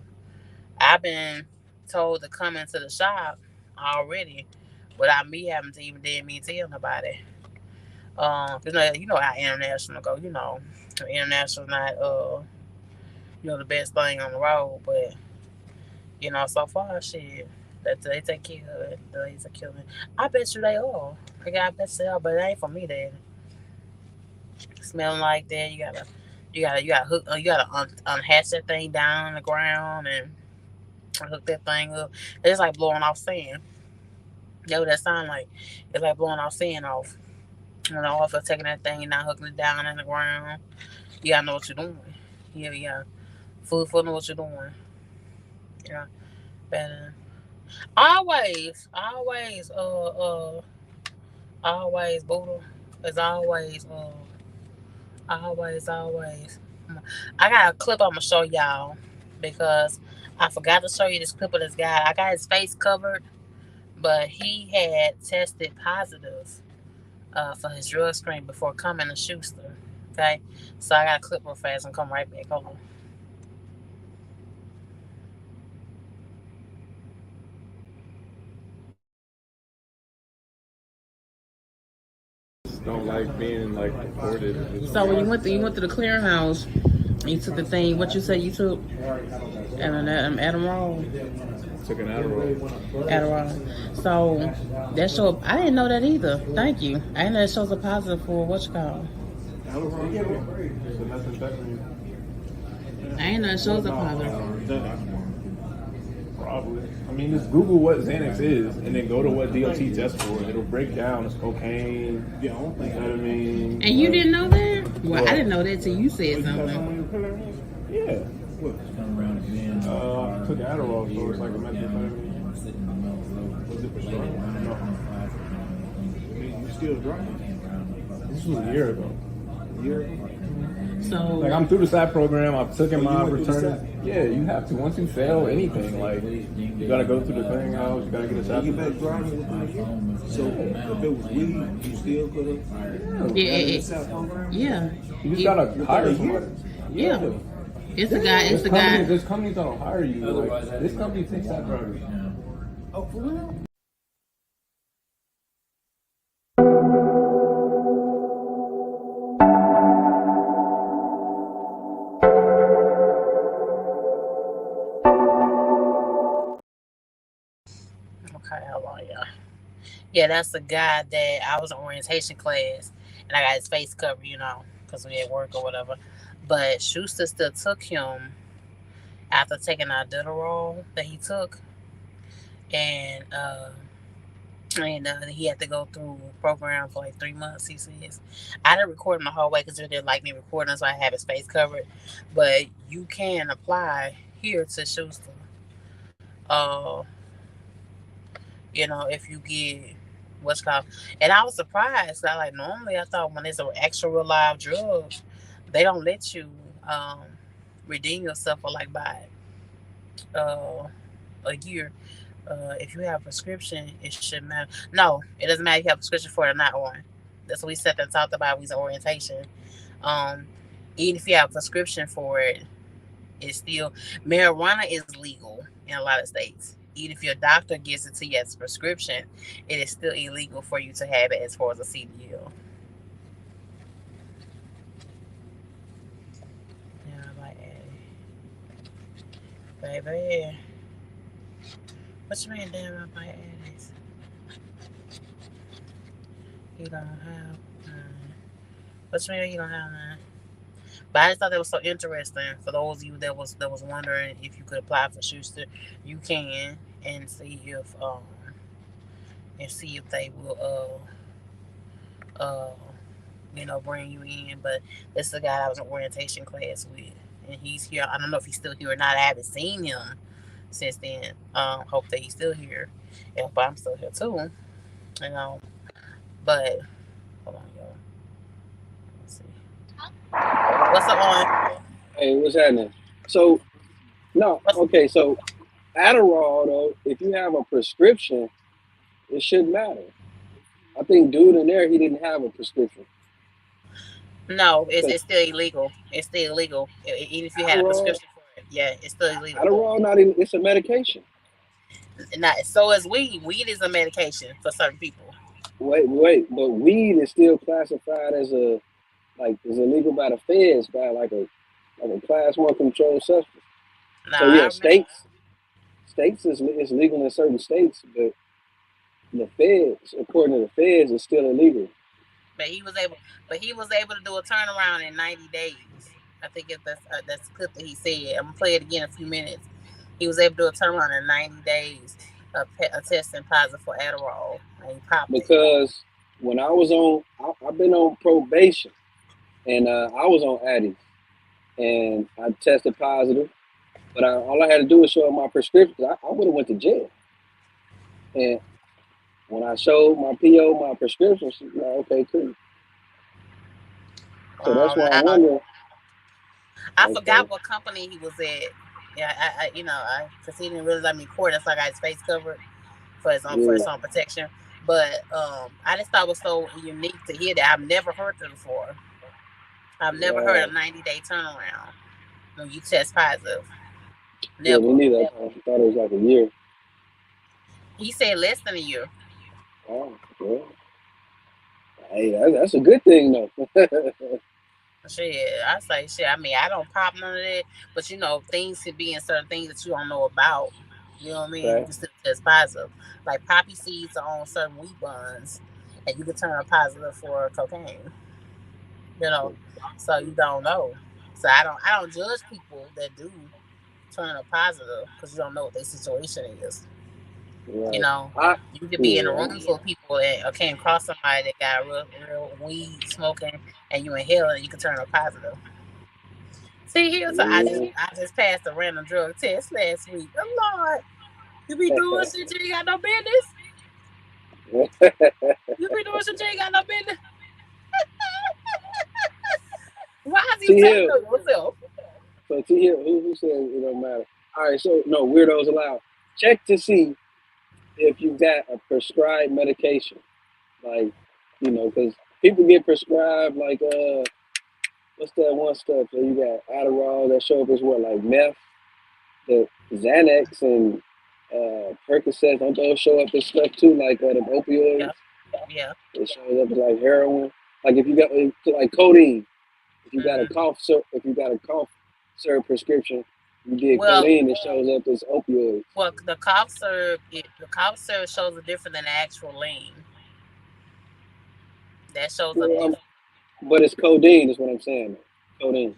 I've been told to come into the shop already without me having to even tell nobody. You know how international go. International not the best thing on the road, but so far shit that they take care of it. They take care of it. I bet you they are. I bet you they are, but it ain't for me. Then smelling like that, you gotta unhatch that thing down on the ground and hook that thing up. It's like blowing off sand. That's what that sound like. It's like blowing off sand off. Off of taking that thing and not hooking it down in the ground. You gotta know what you're doing. Yeah. Food for know what you're doing. Yeah. Better. Always, Buddha. It's always. I got a clip I'm gonna show y'all because I forgot to show you this clip of this guy. I got his face covered, but he had tested positive for his drug screen before coming to Schuster. Okay, so I got a clip real fast and come right back. Hold on. Don't like being like recorded. So when you went to the clearinghouse, you took the thing. What you say you took? Adam Roll. took an Adderall. Adderall. So that show, I didn't know that either. Thank you. I didn't know it shows a positive for what you call. Adderall, it's a methamphetamine. I didn't know it shows a positive. Probably. I mean, just Google what Xanax is, and then go to what DOT tests for. It'll break down it's cocaine. You know what I mean? And you didn't know that? Well, I didn't know that till you said something. Yeah. I took Adderall, so it's like a methamphetamine. Was it prescribed? No. You still driving? This was a year ago. So, like, I'm through the SAT program. I've taken my return. Yeah, you have to. Once you fail anything, like, you gotta go through the clearinghouse. You gotta get a SAT. You back driving with me? So if it was weed, you still could have. Yeah. You just gotta hire somebody. Yeah. It's a guy. It's a guy. There's companies that'll hire you. Like, this company takes that drivers. Oh, for real? Okay, how long, y'all? Yeah, that's the guy that I was in orientation class, and I got his face covered, because we at work or whatever. But Schuster still took him after taking our Adderall that he took, and he had to go through a program for like 3 months. He says, I didn't record him the whole way because they didn't like me recording, so I have his face covered. But you can apply here to Schuster. If you get what's called, and I was surprised. Normally I thought when it's an actual live drug, they don't let you redeem yourself for like by a year. If you have a prescription, it shouldn't matter. No, it doesn't matter if you have a prescription for it or not one. That's what we sat there and talked about. We was in orientation. Even if you have a prescription for it, it's still marijuana is legal in a lot of states. Even if your doctor gives it to you as a prescription, it is still illegal for you to have it as far as a CDL. Yeah, I like Addie. Baby. What you mean, damn, I like Addie's? You don't have none. What you mean you don't have none? But I just thought that was so interesting. For those of you that was wondering if you could apply for Schuster, you can and see if they will bring you in. But this is the guy I was in orientation class with, and he's here. I don't know if he's still here or not. I haven't seen him since then. Hope that he's still here. And hope I'm still here too. But hold on, y'all. Let's see. What's up on? Hey, what's happening? So, no, okay, so Adderall, though, if you have a prescription, it shouldn't matter. I think dude in there, he didn't have a prescription. No, it's still illegal. It's still illegal. Even if you had a prescription for it. Yeah, it's still illegal. Adderall, it's a medication. So is weed. Weed is a medication for certain people. Wait, but weed is still classified as is illegal by the feds, by like a class 1 controlled substance. So yeah, states is legal in certain states, but the feds, according to the feds, is still illegal. But he was able to do a turnaround in 90 days. I think that's the clip that he said. I'm gonna play it again in a few minutes. He was able to do a turnaround in 90 days of testing positive for Adderall. And he popped because when I was I've been on probation, and I was on Addy, and I tested positive, but all I had to do was show my prescription. I would have went to jail. And when I showed my PO my prescription, she's like, okay, cool. So that's why I wonder. I forgot what company he was at. Yeah, because he didn't really let me record. That's why I got his face covered for his own protection. But I just thought it was so unique to hear that. I've never heard that before. I've never heard a 90-day turnaround when you test positive. Never. Yeah, me neither. I thought it was like a year. He said less than a year. Oh, well. Hey, that's a good thing, though. Shit, I say shit. I mean, I don't pop none of that, but things could be in certain things that you don't know about. You know what I mean? You Okay. can still test positive. Like poppy seeds are on certain wheat buns, and you can turn a positive for cocaine. You know, so you don't know. So I don't judge people that do turn a positive because you don't know what their situation is. You Right. know, I you could be in a yeah. room full of people and or came across somebody that got real weed smoking, and you inhale it, and you can turn a positive. See here, so I just passed a random drug test last week. Oh Lord, you be doing shit you ain't got no business. You be doing shit you ain't got no business. Why is you See telling here. on yourself? See here. Who says it don't matter? All right. So no weirdos allowed. Check to see if you got a prescribed medication. Like, because people get prescribed like what's that one stuff that you got Adderall that show up as what like meth, the Xanax and Percocet. Don't those show up as stuff too like the opioids? Yeah, yeah. It shows up as like heroin. Like if you got like codeine, if you got a Hmm. cough syrup prescription, you get Well, codeine. It shows up as opioids. the cough syrup shows it different than the actual lean. That shows up Well, different. but it's codeine. Is what I'm saying. Codeine.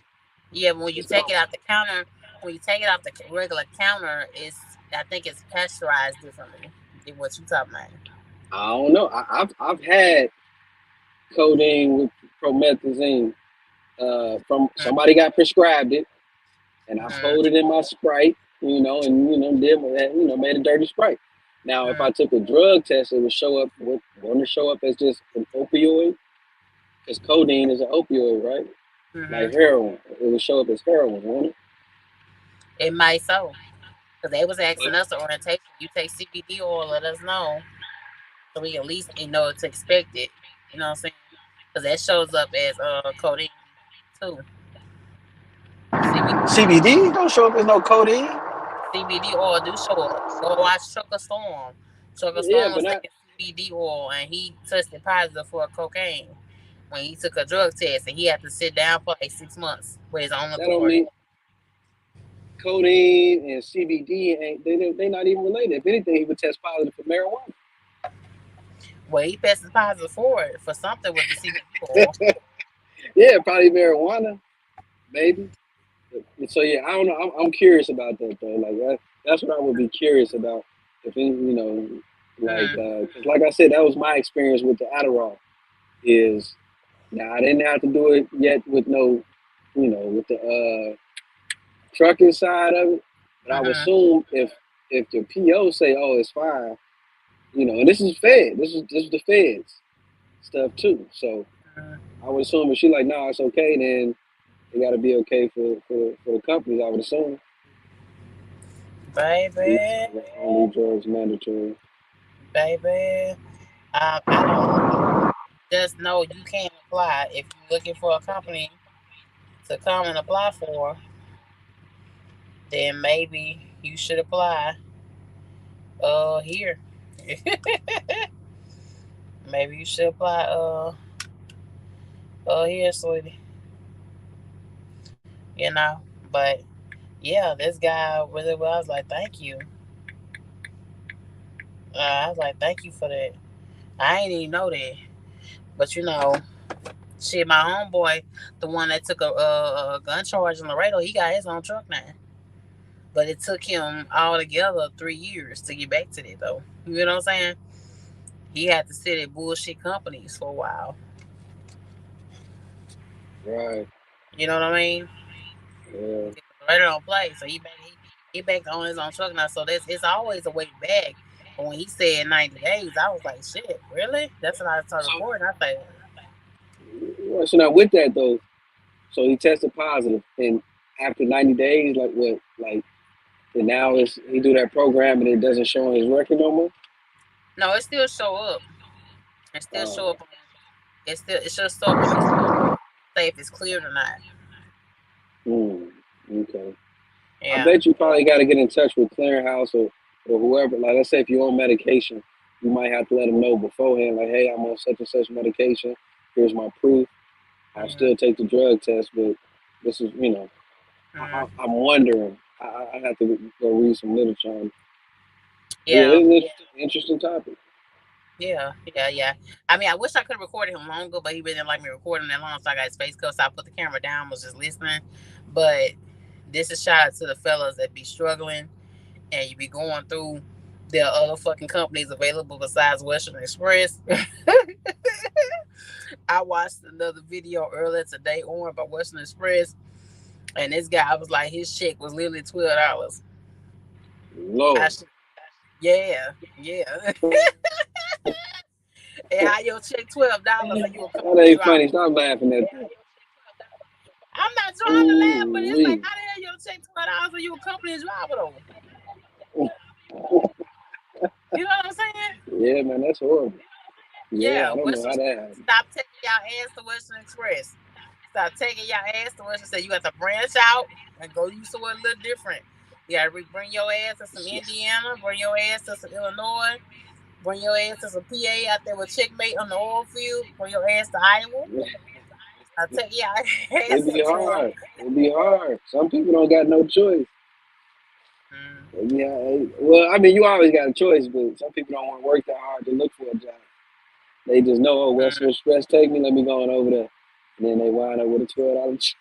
Yeah, but when you It's take not. it out the counter, when you take it off the regular counter, I think it's pasteurized differently than what you talking about. I don't know. I've had codeine with promethazine from Mm-hmm. somebody got prescribed it, and I Mm-hmm. poured it in my Sprite, and did that, made a dirty Sprite. Now, if I took a drug test, it would show up. Wouldn't it show up as just an opioid? Because codeine is an opioid, right? Like Mm-hmm. heroin, it would show up as heroin, wouldn't it? It might so, because they was But asking us the orientation. You take CBD oil, let us know, so we at least know what to expect it. You know what I'm saying? Because that shows up as codeine too. CBD CBD don't show up as no codeine. CBD oil do show up. Go watch Chucker Storm. Chucker Yeah, Storm but was not. taking CBD oil and he tested positive for cocaine when he took a drug test and he had to sit down for like 6 months with his own That don't authority. mean codeine and CBD ain't they not even related. If anything, he would test positive for marijuana. Well, he tested positive for it for something with the CBD oil. Yeah, probably marijuana, maybe. So yeah, I don't know. I'm curious about that though. Like that's what I would be curious about. If like Mm, 'cause like I said, that was my experience with the Adderall. Is now I didn't have to do it yet with no, with the trucking side of it. But I would mm-hmm, assume if the PO say, oh, it's fine, and this is Fed. This is the Feds stuff too. So mm, I would assume if she like, no, it's okay, then it got to be okay for the companies. I would assume. baby, Only drugs mandatory. baby. I don't know. Just know you can't apply if you're looking for a company to come and apply for. Then maybe you should apply here. Maybe you should apply here, sweetie. You know, but yeah, this guy really well. I was like, thank you. I was like, thank you for that. I ain't even know that, but shit, my homeboy, the one that took a gun charge in Laredo, he got his own truck now. But it took him altogether 3 years to get back to that though. You know what I'm saying? He had to sit at bullshit companies for a while. Right. You know what I mean? Yeah. Laredo don't play, so he back to own his own truck now. So it's always a way back. But when he said 90 days, I was like, shit, really? That's when I started So, recording. I said, so now with that though, so he tested positive, and after 90 days, like what, like, and now it's he do that program and it doesn't show on his record no more. no, it still show up. It still show Oh, up on. It should show up on his say if it's cleared or not. hmm, okay. I Yeah. bet you probably got to get in touch with clearinghouse or whoever. Like, let's say if you're on medication, you might have to let them know beforehand, like, hey, I'm on such and such medication. Here's my proof. I'll Mm-hmm. still take the drug test, but this is, Mm-hmm. I'm wondering. I have to go read some literature on it. Yeah, Yeah, it's an interesting topic. yeah. I mean, I wish I could have recorded him longer, but he really didn't like me recording that long, so I got his face cut. So I put the camera down, was just listening. But this is shout out to the fellas that be struggling and you be going through. There are other fucking companies available besides Western Express. I watched another video earlier today on by Western Express, and this guy was like, his check was literally $12. I Lord. should, yeah, yeah. And how your check $12 and you a That company ain't funny. driver? Stop laughing at that. I'm not trying to laugh, but Ooh it's like, wee. how the hell your check $12 and you a company driver though? You know what I'm saying? Yeah, man, that's horrible. Yeah, Yeah, I don't know Western. how that happened. Stop taking y'all ass to Western Express. Stop taking y'all ass to Western Express. You got to branch out and go use somewhere a little different. You got to bring your ass to some Indiana, bring your ass to some Illinois, bring your ass to some PA out there with checkmate on the oil field, bring your ass to Iowa. Stop taking y'all ass It be to Florida. hard. It be hard. Some people don't got no choice. Mm, Yeah, well, I mean, you always got a choice, but some people don't want to work that hard to look for a job. They just know, oh, mm. Western Express take me, let me go on over there. And then they wind up with a $12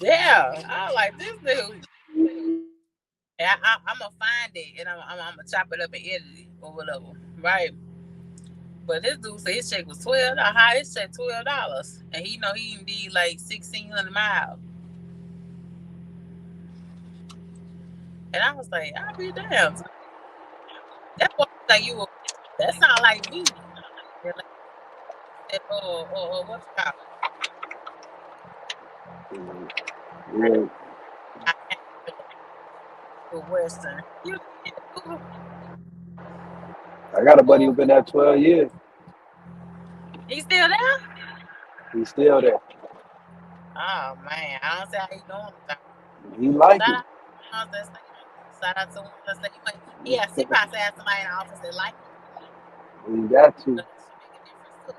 Yeah, I like this dude. And I'm gonna find it and I'm gonna chop it up and edit it or whatever, right? But this dude said his check was 12. How his check $12, and he know he did like 1,600 miles. And I was like, I'll be damned. That's what like you. That sound like me. And like I said, what's it called? I, Yeah. I can't do Western. You know, I got a buddy who oh, been there 12 years. he still there? He's still there. Oh man, I don't see how he doing it. He like Shout it. out to ones that say, shout out to ones that say, yeah, he probably have somebody in the office that like him. He got So to. that should make a difference too.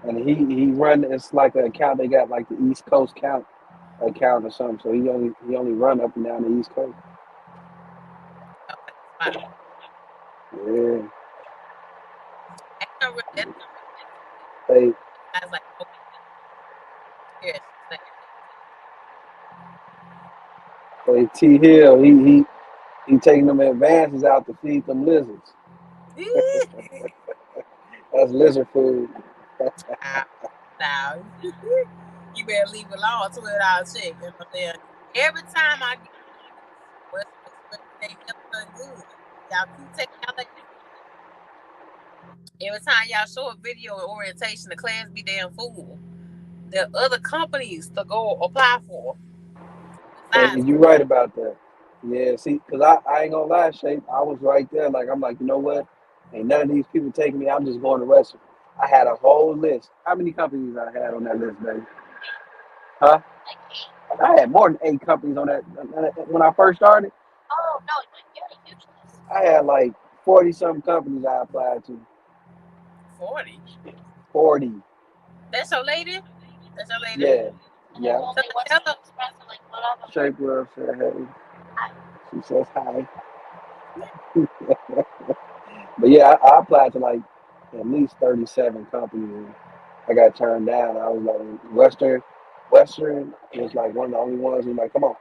And he run, it's like an account, they got like the East Coast count account or something. So he only run up and down the East Coast. Okay, that's fine. Yeah. Ain't no real that's Hey, guys like over here. Like, hey T Hill, he taking them advances out to feed them lizards. That's lizard food. now, now, you better leave it alone. $12 check. You know what I'm saying? Every time I get Western Express, it ain't never done good. Y'all keep taking y'all like every time y'all show a video or orientation, the class be damn full. There are other companies to go apply for besides And you're right about that. Yeah, see, because I ain't gonna lie, Shape, I was right there. Like, I'm like, you know what? Ain't none of these people taking me. I'm just going to Western. I had a whole list. How many companies I had on that list, baby? Huh? I had more than 8 companies on that when I first started. I had like 40 something companies I applied to. 40. 40. That's your lady? That's your lady? Yeah. Yeah. So tell her, Shape World said, hey. She says hi. But yeah, I applied to like at least 37 companies. And I got turned down. I was like, Western was like one of the only ones who was like, come on.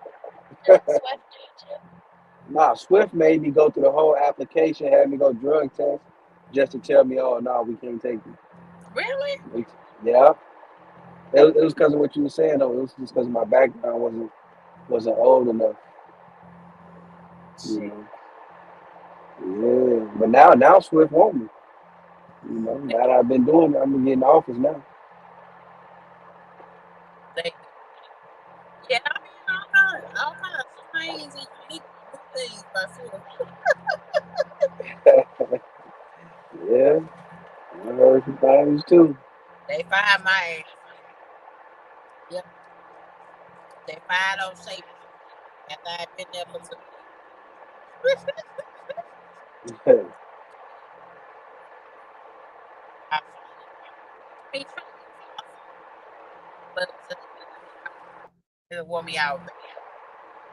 Nah, Swift made me go through the whole application, had me go drug test just to tell me, oh, no, we can't take really? you. Yeah. It was because of what you were saying, though. It was just because my background wasn't old enough, you Shit. know. Yeah. But now Swift want me. You know, now that I've been doing it, I'm gonna get in the office now. They do. Yeah, I mean all kinds of strange and unique new things by Swift. Yeah, I heard some things too. They fired my ass. Yep. They fired on shape after I had been there for 2 years. I mean, training was awesome, but it was just, it wore me out.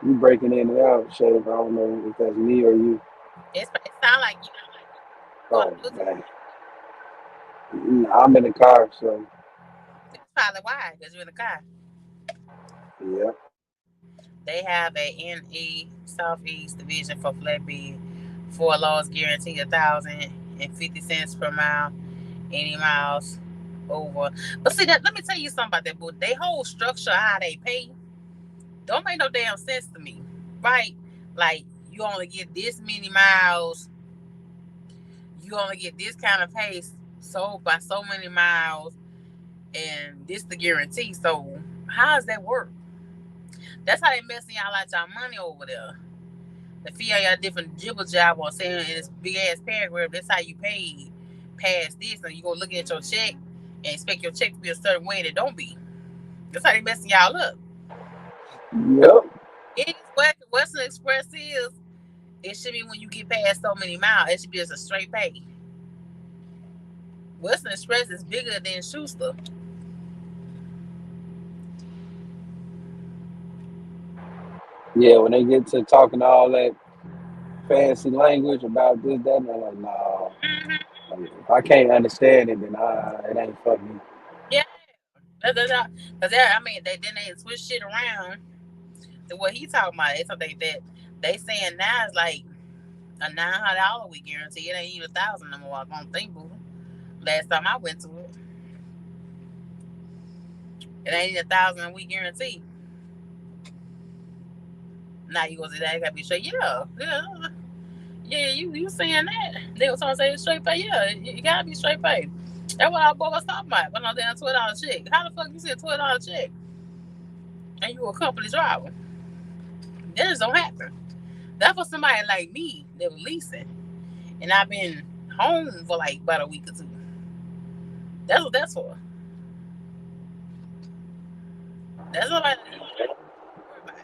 You breaking in and out, Shave. I don't know if that's me or you. It sound like you on Oh, the Bluetooth. man. I'm in the car, so That's probably why, because you're in the car. yeah. They have a NE Southeast division for flatbed. 4 loads guarantee 1,050 cents per mile. Any miles over. But see that let me tell you something about that book. They whole structure how they pay don't make no damn sense to me. Right? Like you only get this many miles, you only get this kind of pace sold by so many miles, and this the guarantee. So how does that work? That's how they messing y'all out y'all money over there. The fee on your different jibber job or saying in this big ass paragraph, that's how you paid past this, and you go looking at your check and expect your check to be a certain way and it don't be. That's how they messing y'all up. Yep. It is what Western Express is. It should be when you get past so many miles, it should be as a straight pay. Western Express is bigger than Schuster. Yeah, when they get to talking all that fancy language about this, that, and I'm like, no. Mm-hmm. Like, if I can't understand it, then it ain't for me. Yeah. Because I mean, they switch shit around to what he talking about. It's something that they saying now is like a $900 a week guarantee. It ain't even 1,000 no more. I don't think, boo. Last time I went to it, it ain't even 1,000 a week guarantee. Now you go to that, gotta be straight. Yeah, yeah, yeah. You saying that? They was trying to say straight pay. Yeah, you gotta be straight pay. That's what our boy was talking about. But no damn $12 check. How the fuck you said $12 check and you a company driver? That just don't happen. That's for somebody like me that was leasing, and I've been home for like about a week or two. That's what that's for. That's what I worry about.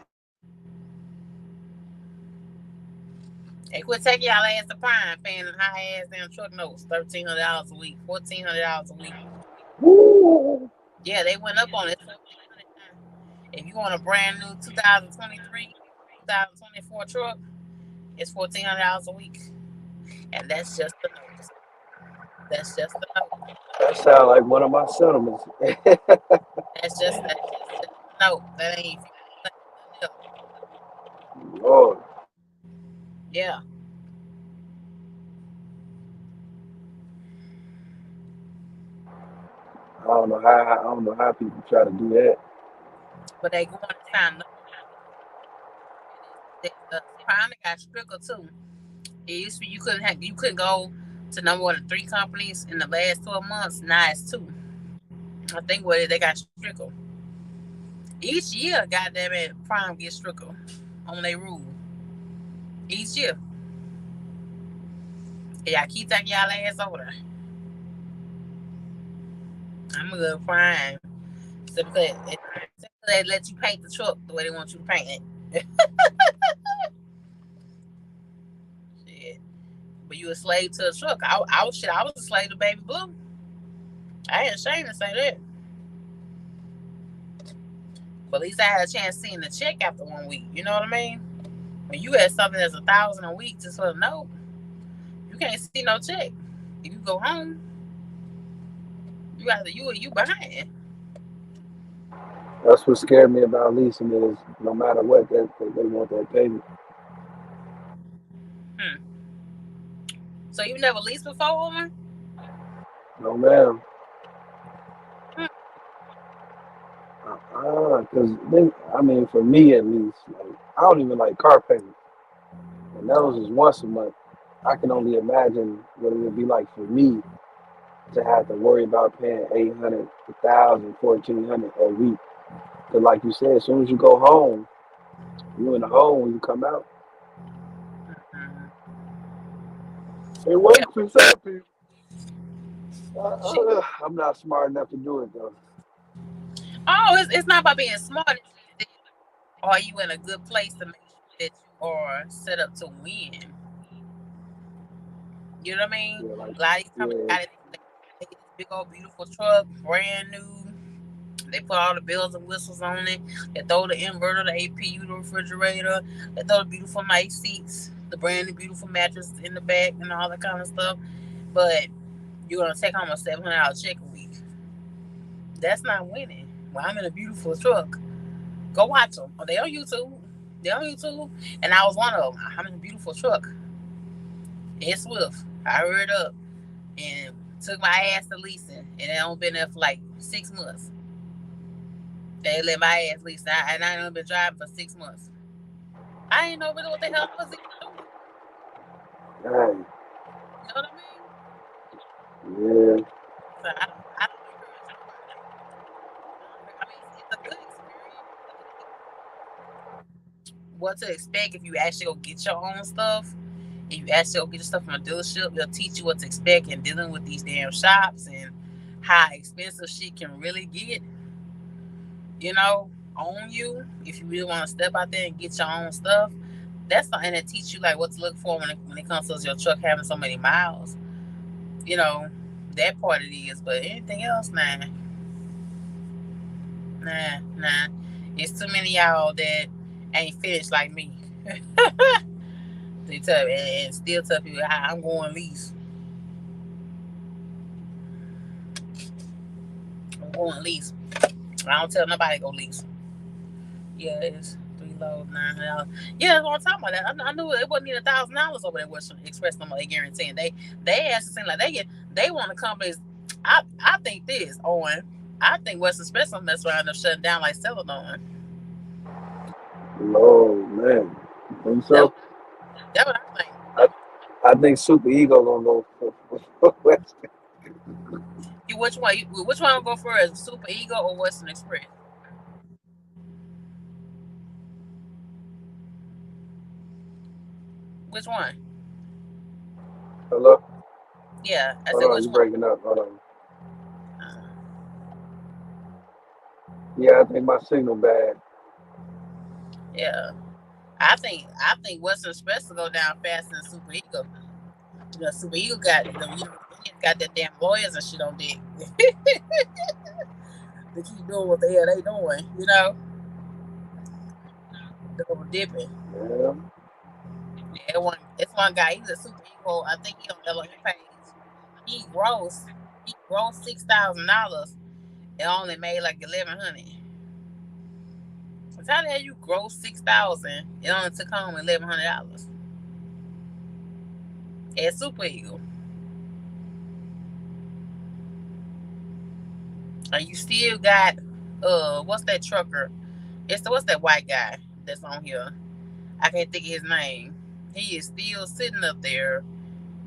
Hey, quit taking y'all ass to prime, paying high ass damn truck notes, $1,300 a week, $1,400 a week. Woo! Yeah, they went up on it. 1,700 now. If you want a brand new 2023, 2024 truck, it's $1,400 a week, and that's just the note. That's just the note. That sound like one of my settlements. That's just the note. That ain't nothing else. Lord, Yeah, I don't know how people try to do that. but they going to find no. And the prime got stricter too. It used to be you couldn't go to no more than 3 companies in the last 12 months. Now it's two. I think what they got stricter. Each year, goddamn it, Prime gets stricter on their rule. Each year. Yeah, I keep taking y'all ass over there. I'm a good Prime. So they let you paint the truck the way they want you to paint it. Shit. But you a slave to a truck. I was a slave to Baby Blue. I ain't ashamed to say that. But at least I had a chance seeing the check after 1 week. You know what I mean? When you had something that's 1,000 a week just for the note, you can't see no check. If you go home, you behind. That's what scared me about leasing is no matter what, they want that payment. Hmm. So you never leased before, woman? No, ma'am. Hmm. Because I mean, for me at least, like, I don't even like car payments, and those is once a month. I can only imagine what it would be like for me to have to worry about paying 800, 1,000, 1,400 a week. Because like you said, as soon as you go home, you in the hole when you come out. Mm-hmm. It Yeah. works for some people. Shit. I'm not smart enough to do it though. Oh, it's not about being smart. It's just that are you in a good place to make sure that you are set up to win? You know what I mean? Yeah, like A lot of these companies yeah, got it. They get this big old beautiful truck, brand new, They put all the bells and whistles on it. They throw the inverter, the APU, the refrigerator. They throw the beautiful nice seats, the brand new beautiful mattress in the back, and all that kind of stuff. But you're gonna take home a $700 check a week. That's not winning. Well, I'm in a beautiful truck. Go watch them. Oh, they on YouTube. They on YouTube. And I was one of them. I'm in a beautiful truck. It's Swift. I hurried up and took my ass to leasing, and I only been there for like 6 months. They let my ass lease, and I ain't been driving for 6 months. I ain't know really what the hell I was even doing. Dang. You know what I mean? Yeah. So I don't encourage nobody. I mean, it's a good experience. What to expect if you actually go get your own stuff. If you actually go get your stuff from a dealership, they'll teach you what to expect in dealing with these damn shops and how expensive shit can really get. You know, on you. If you really want to step out there and get your own stuff, that's something that teach you like what to look for when it comes to your truck having so many miles. You know, that part it is. But anything else, nah. It's too many y'all that ain't finished like me. They tell and still tell people I'm going lease. I'm going lease. I don't tell nobody to go lease. Yeah, it's 3 loads, $900. Yeah, that's what I'm talking about. I knew it wasn't even $1,000 over there. Western Express no more. They guaranteeing they asked the same like they want the companies. I think this on. I think Western Express will mess around and shutting down like Celadon. Oh man. You think That so? that what I think. I think Super Ego gonna go for West. You which one will go first? Super Ego or Western Express? Which one? Hello? Yeah, I Hold said on, which you one. breaking up. Hold on. Uh, Yeah, I think my signal bad. yeah, I think Western Express will go down faster than Super Ego. Super Eagle got that damn lawyers and shit on deck. They keep doing what the hell they doing, double dipping. Yeah. Yeah, it's one guy. He's a Super Eagle. I think he on LA page. He grossed $6,000 and only made like 1,100. So how the hell you gross 6,000 and only took home $1,100 at Super Eagle? And you still got what's that trucker? What's that white guy that's on here? I can't think of his name. He is still sitting up there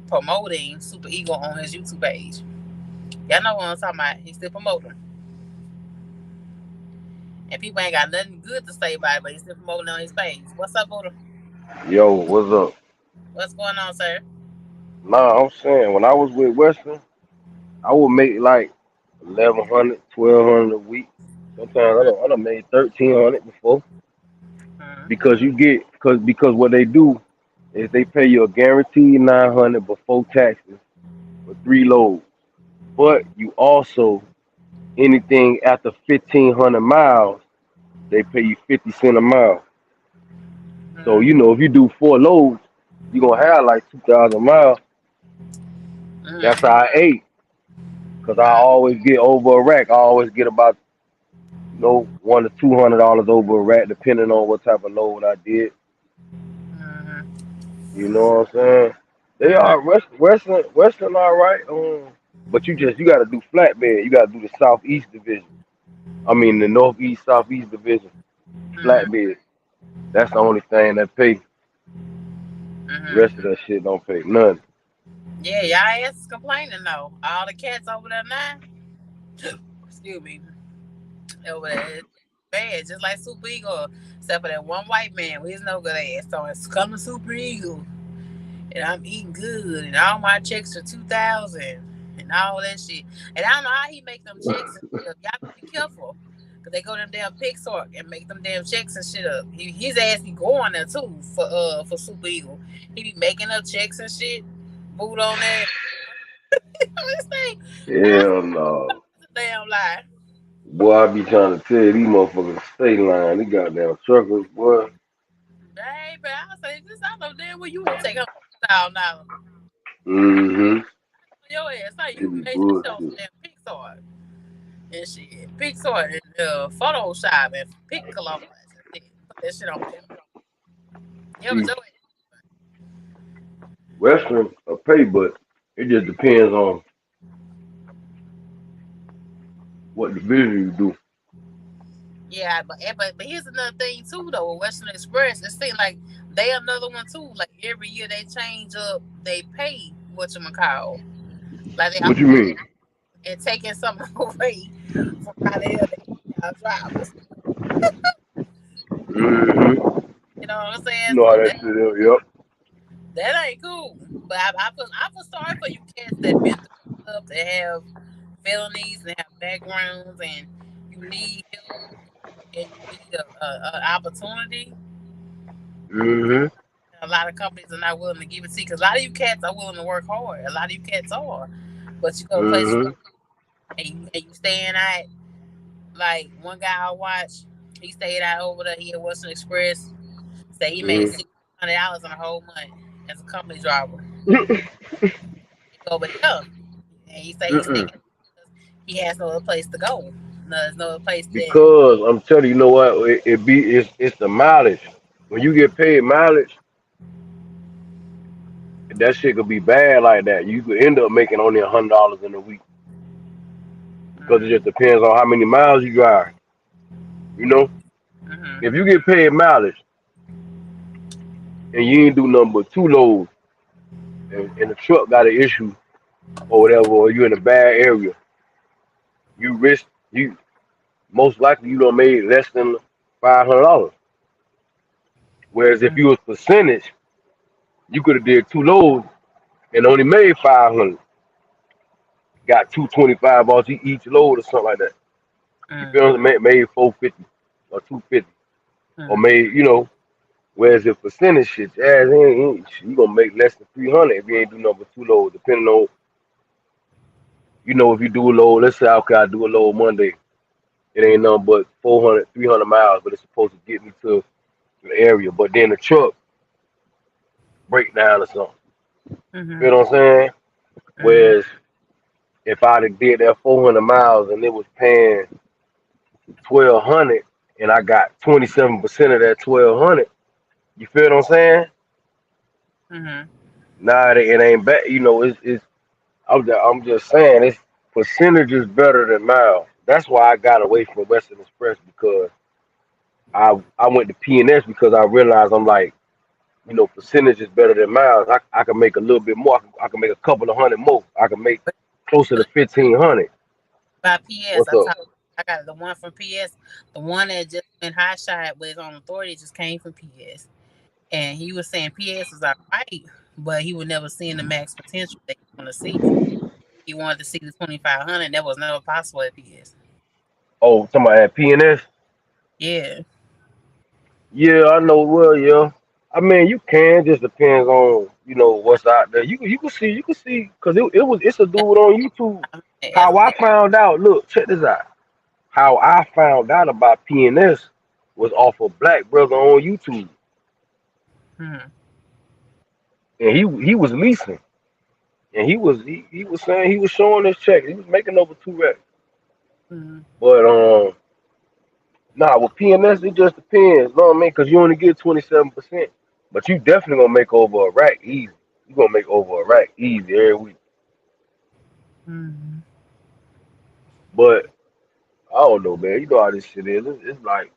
promoting Super Eagle on his YouTube page. Y'all know what I'm talking about. He's still promoting. And people ain't got nothing good to say about it, but he's still promoting on his page. What's up, Buddha? Yo, what's up? What's going on, sir? Nah, I'm saying when I was with Western, I would make like 1,100, 1,200 a week. Sometimes I done made 1,300 before because Mm-hmm. you get because what they do is they pay you a guaranteed 900 before taxes for 3 loads, but you also anything after 1,500 miles they pay you 50 cents a mile. So if you do 4 loads, you gonna have like 2,000 miles. That's how Mm-hmm. I ate. Cause I Mm-hmm. always get over a rack. I always get about $100 to $200 over a rack, depending on what type of load I did. Mm-hmm. You know what I'm saying? They Mm-hmm. are Western all right. But you got to do flatbed. You got to do the southeast division. I mean the northeast southeast division Mm-hmm. flatbed. That's the only thing that pay. The rest of Mm-hmm. that shit don't pay none. Yeah, y'all ass is complaining though. All the cats over there now, excuse me, over there, bad, just like Super Eagle, except for that one white man with his no good ass. So it's coming Super Eagle, and I'm eating good, and all my checks are 2,000, and all that shit. And I don't know how he make them checks and shit up. Y'all gotta be careful, cause they go to them damn Pixar and make them damn checks and shit up. His ass be going there too for Super Eagle. He be making up checks and shit. Boot on that. This thing, Hell no. a damn lie. Boy, I be trying to tell you, these motherfuckers stay lying. These goddamn truckers, boy. Hey, but I say this. I know damn well you ain't take her down now. Mm-hmm. Your ass, like They you be made that show bullshit. damn Pixar and shit. Pixar and Photoshop and pick collage and shit. Put that shit on there. Yeah, but See, your Western a pay, but it just depends on what division you do. yeah, but here's another thing too though. With Western Express, it seems like they another one too. Like every year they change up, they pay what you call. Like they What you always mean? and taking something away from how the hell they pay our drivers. Mm-hmm. You know what I'm You saying? know how So that shit is. Yep. that ain't cool. But I feel sorry for you cats that been through stuff that have felonies and have backgrounds and you need help and you need a opportunity. Mm-hmm. A lot of companies are not willing to give it to you because a lot of you cats are willing to work hard. A lot of you cats are, but you go to places Mm-hmm. and you staying out. Like one guy I watched, he stayed out over there. He at Western Express. Say he made Mm-hmm. $600 in a whole month as a company driver. He go over there and he say he's Mm-mm. sticking because he has no other place to go. No, there's no other place that. Because I'm telling you, you know what? It's the mileage. When you get paid mileage, that shit could be bad like that. You could end up making only $100 in a week because it Mm, just depends on how many miles you drive. You know, mm-hmm, if you get paid mileage and you ain't do nothing but two loads, and the truck got an issue or whatever, or you in a bad area, you risk you most likely you don't made less than $500. Whereas if you was percentage, you could have did two loads and only made 500. Got 225 off each load or something like that. You mm, feel me? Made 450 or 250 or mm, made Whereas if percentage shit, ass you gonna make less than 300 if you ain't do number two loads. Depending on if you do a load, let's say okay, I do a load Monday. It ain't nothing but 400, 300 miles, but it's supposed to get me to the area. But then the truck break down or something. You mm-hmm, feel what I'm saying? mm-hmm, Whereas if I'd have did that 400 miles and it was paying 1,200 and I got 27% of that 1,200, you feel what I'm saying? mm-hmm. Nah, it ain't bad. It's I'm just saying it's percentages better than miles. That's why I got away from Western Express because I went to P&S because I realized I'm like, percentage is better than miles. I can make a little bit more. I can make a couple of hundred more. I can make closer to But 1,500. by PS, What's up? I got the one from PS. The one that just went high shot with his own authority just came from PS. And he was saying PS was all right, but he would never see the max potential that he want to see. He wanted to see the 2,500. That was never possible at PS. Oh, somebody at P&S? Yeah. Yeah, I know. Well, yeah. I mean, you can. Just depends on what's out there. You can see because it's a dude on YouTube. As How of I late. found out. Look, check this out. How I found out about P&S was off a black brother on YouTube, Hmm. and he was leasing, and he was saying he was showing his check. He was making over 2 racks, Hmm. but nah, with P&S it just depends. You know what I mean? Because you only get 27%, but you definitely gonna make over a rack easy. You gonna make over a rack easy every week. Hmm. But I don't know, man. You know how this shit is. It's like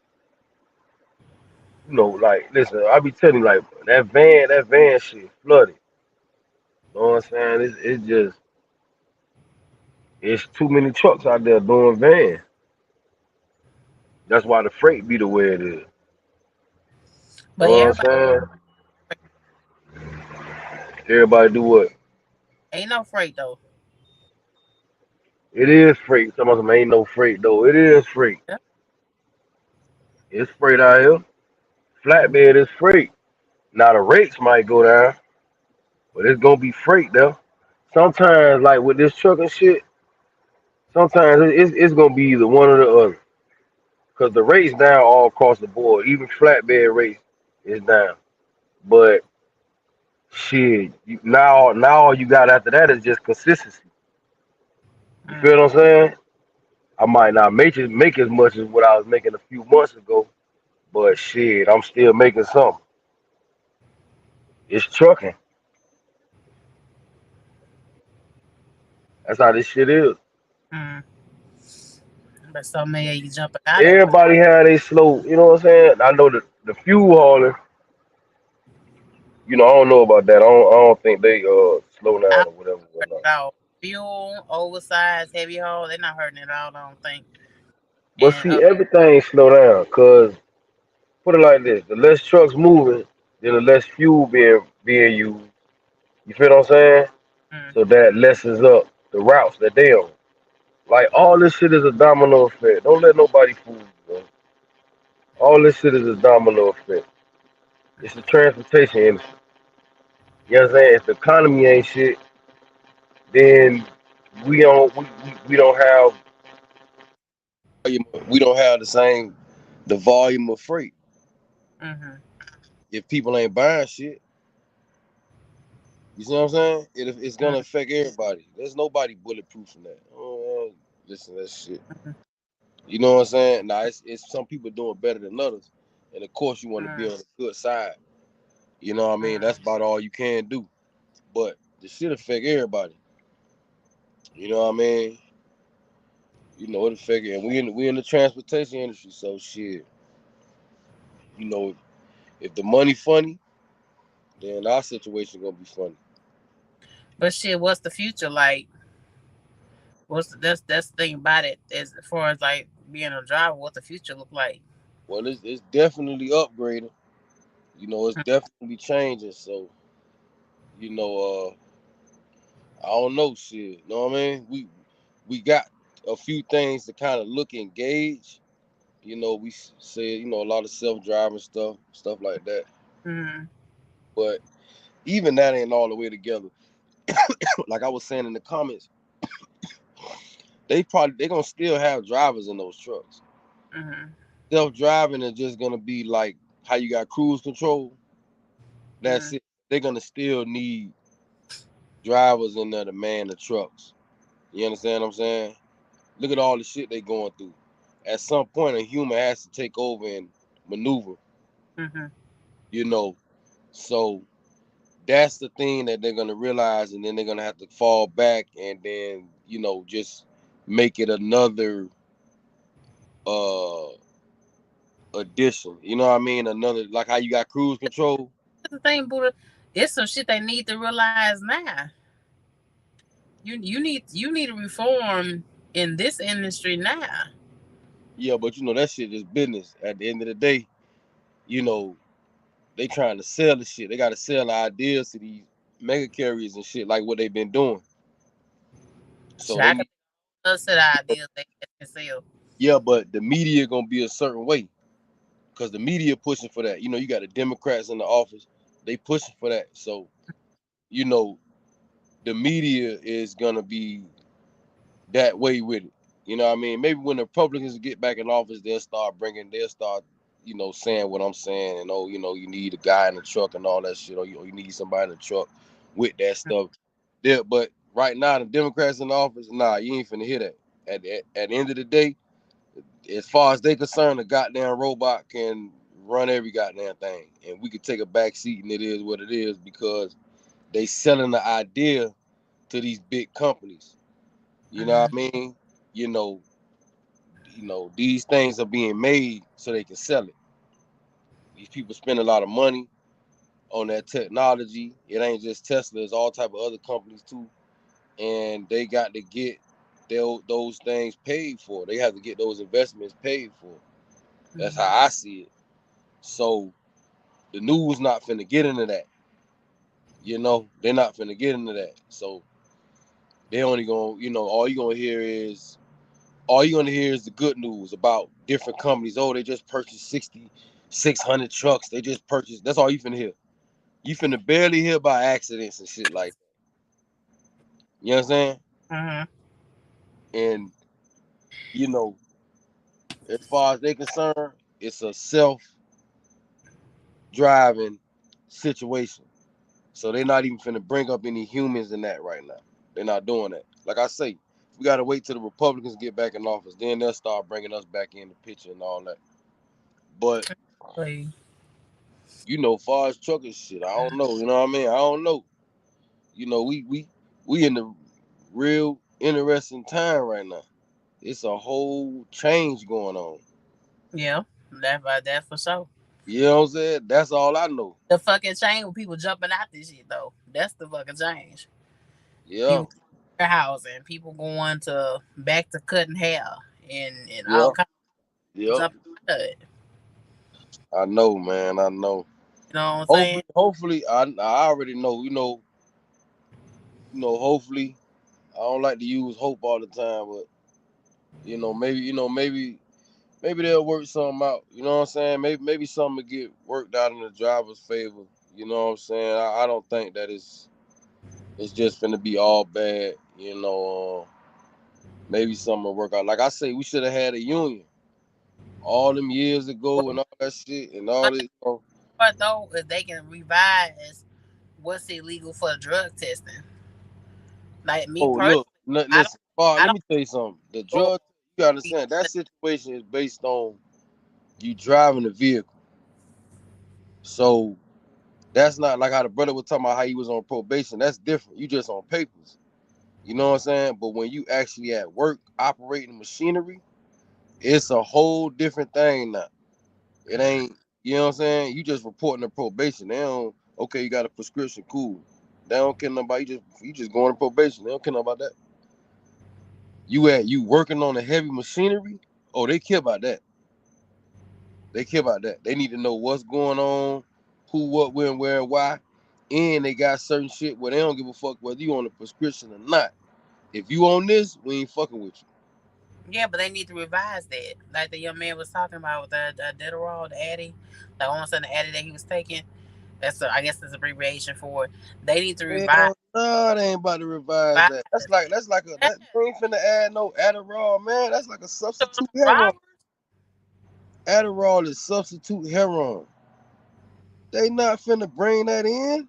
like listen. I be telling you, like that van shit flooded. You know what I'm saying? It's too many trucks out there doing van. That's why the freight be the way it is. You know But what I'm everybody saying? Everybody do what? ain't no freight though. It is freight. Some of them ain't no freight though. It is freight. Yeah. It's freight out here. Hmm. Flatbed is freight. Now the rates might go down, but it's gonna be freight though. Sometimes, like with this truck and shit, sometimes it's gonna be either one or the other. Cause the rates down all across the board. Even flatbed rates is down. But shit, now all you got after that is just consistency. You Mm. feel what I'm saying? I might not make as much as what I was making a few months ago, but shit, I'm still making something. It's trucking. That's how this shit is. Mm. But so many of you jumping out of it. Everybody had a slow, you know what I'm saying? I know the fuel hauling, I don't know about that. I don't think they slow I down don't or whatever, hurt whatnot. it all. Fuel, oversized, heavy haul, they're not hurting it all, I don't think. But And see, everything slow down, cause put it like this: the less trucks moving, then the less fuel being used. You feel what I'm saying? So mm-hmm, that lessens up the routes that they on. Like all this shit is a domino effect. Don't let nobody fool you, bro. All this shit is a domino effect. It's the transportation industry. You know what I'm saying? If the economy ain't shit, then we don't have we don't have the volume of freight. mm-hmm, If people ain't buying shit, you see what I'm saying? It's gonna affect everybody. There's nobody bulletproof in that. Oh, listen, that shit. mm-hmm, You know what I'm saying? Now it's some people doing better than others, and of course you want to be mm-hmm, on the good side. You know what I mean? mm-hmm. That's about all you can do. But the shit affect everybody. You know what I mean? It affect, and we in the transportation industry, so shit. You know, if the money funny, then our situation gonna be funny. But shit, what's the future like? That's the thing about it. As far as like being a driver, what the future look like? Well, it's definitely upgrading. It's definitely changing. So, you know, I don't know shit. You know what I mean? We got a few things to kind of look and gauge. We said, a lot of self-driving stuff like that. Mm-hmm, But even that ain't all the way together. Like I was saying in the comments, they gonna still have drivers in those trucks. mm-hmm, Self-driving is just gonna be like how you got cruise control. That's mm-hmm, it. They're gonna still need drivers in there to man the trucks. You understand what I'm saying? Look at all the shit they going through. At some point, a human has to take over and maneuver. mm-hmm, You know, so that's the thing that they're gonna realize, and then they're gonna have to fall back, and then just make it another uh addition. You know what I mean? Another, like how you got cruise control. the thing, Buddha, it's some shit they need to realize now. You need to reform in this industry now. Yeah, but that shit is business. At the end of the day, you know, they trying to sell the shit. They got to sell the ideas to these mega carriers and shit, like what they've been doing. So Shit, they I could need, another set of ideas they can sell. yeah, but the media gonna be a certain way because the media pushing for that. You got the Democrats in the office, they pushing for that. So you know, the media is gonna be that way with it. You know what I mean? Maybe when the Republicans get back in office, they'll start, saying what I'm saying, and you need a guy in the truck and all that shit, or you need somebody in the truck with that stuff. There, but right now the Democrats in the office, nah, you ain't finna hear that. At the end of the day, as far as they concerned, a goddamn robot can run every goddamn thing, and we could take a back seat, and it is what it is because they selling the idea to these big companies. You know what Mm-hmm. I mean? You know, these things are being made so they can sell it. These people spend a lot of money on that technology. It ain't just Tesla; it's all type of other companies too, and they got to get those things paid for. They have to get those investments paid for. That's how I see it. So the news not finna get into that. They're not finna get into that. So they only gonna, all you're gonna hear is the good news about different companies. Oh, they just purchased 600 trucks. They just purchased. That's all you finna hear. You finna barely hear about accidents and shit like that. You know what I'm saying? Mm-hmm. And you know, as far as they concerned, it's a self-driving situation. So they're not even finna bring up any humans in that right now. They're not doing that. Like I say, we gotta wait till the Republicans get back in office. Then they'll start bringing us back in the picture and all that. But Like, far as truckers shit, I don't know. You know what I mean? I don't know. We in the real interesting time right now. It's a whole change going on. yeah, that for sure. You know what I'm saying? That's all I know. The fucking change with people jumping out this shit though. That's the fucking change. Yeah, People warehousing, people going to back to cutting hair and all yeah, kinds of yeah. jumping out of it. I know, man. I know. You know what I'm saying? Hopefully, I already know. Hopefully, I don't like to use hope all the time, but maybe they'll work something out. You know what I'm saying? Maybe something will get worked out in the driver's favor. You know what I'm saying? I don't think that it's just gonna be all bad. Maybe something will work out. Like I say, we should have had a union all them years ago and all that shit and all But this. though, if they can revise what's illegal for drug testing, like me Oh, personally, look, I don't, listen, Bob, I let don't me tell you something. The go. drug, you gotta understand, that situation is based on you driving the vehicle. So that's not like how the brother was talking about how he was on probation. That's different. You just on papers. You know what I'm saying? But when you actually at work operating machinery, it's a whole different thing now. It ain't, you know what I'm saying? You just reporting the probation. They don't, okay, you got a prescription, cool. They don't care nothing about you just going on probation. They don't care nothing about that. You working on a heavy machinery? Oh, they care about that. They care about that. They need to know what's going on, who, what, when, where, why. And they got certain shit where they don't give a fuck whether you on a prescription or not. If you on this, we ain't fucking with you. Yeah, but they need to revise that. Like the young man was talking about with the Adderall, the Addy, like almost the Addy that he was taking. I guess that's abbreviation for it. They need to revise. Hell no, they ain't about to revise that. Yeah, That they ain't finna add no Adderall, man. That's like a so substitute them heroin. drivers, Adderall is substitute heroin. They not finna bring that in.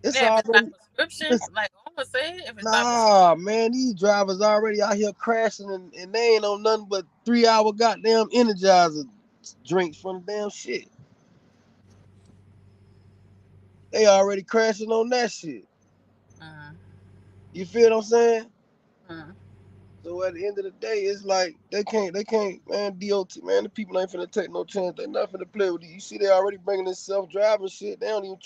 It's yeah, if it's by already prescription, it's, like Oma said, if it's by prescription, nah, man. These drivers already out here crashing and they ain't on nothing but 3 hour goddamn energizer drinks from the damn shit. They already crashing on that shit. mm, You feel what I'm saying? mm. So at the end of the day, it's like they can't, man. DOT, man, the people ain't finna take no chance. They not finna play with you. You see, they already bringing this self-driving shit. They don't even.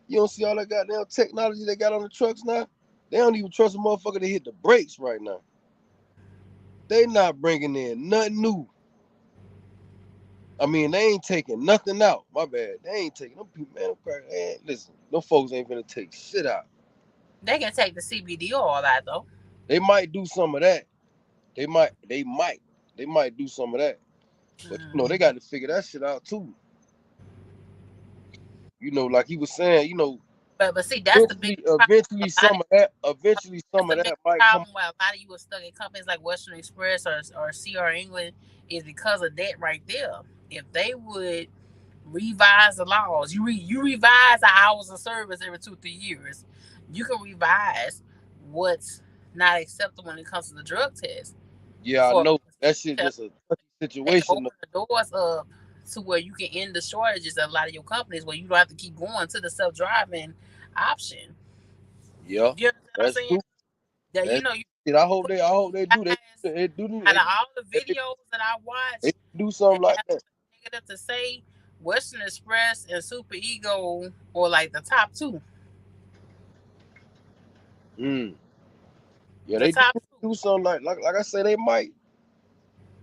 You don't see all that goddamn technology they got on the trucks now. They don't even trust a motherfucker to hit the brakes right now. They not bringing in nothing new. I mean, they ain't taking nothing out. My bad. They ain't taking them people, man. Listen, them folks ain't finna take shit out. They can take the CBD oil out though. They might do some of that. They might do some of that. But Mm. they got to figure that shit out too. Like he was saying, But see, that's the big eventually, problem. A eventually lot of some of that, eventually That's some the of big that might come. problem where a lot of you are stuck in companies like Western Express or CR England is because of that right there. If they would revise the laws, you revise the hours of service every 2-3 years. You can revise what's not acceptable when it comes to the drug test. Yeah, I For know that shit just a touchy they can situation. open the doors up to where you can end the shortages of a lot of your companies where you don't have to keep going to the self driving option. Yeah, You understand what I'm that's saying? true. That That's you shit. I hope they do. guys They do. out They, of all the they, videos that I they watch do that something like have that. negative to say, Western Express and Super Ego or like the top two. Mm. Yeah, The they top two. do something like I say they might.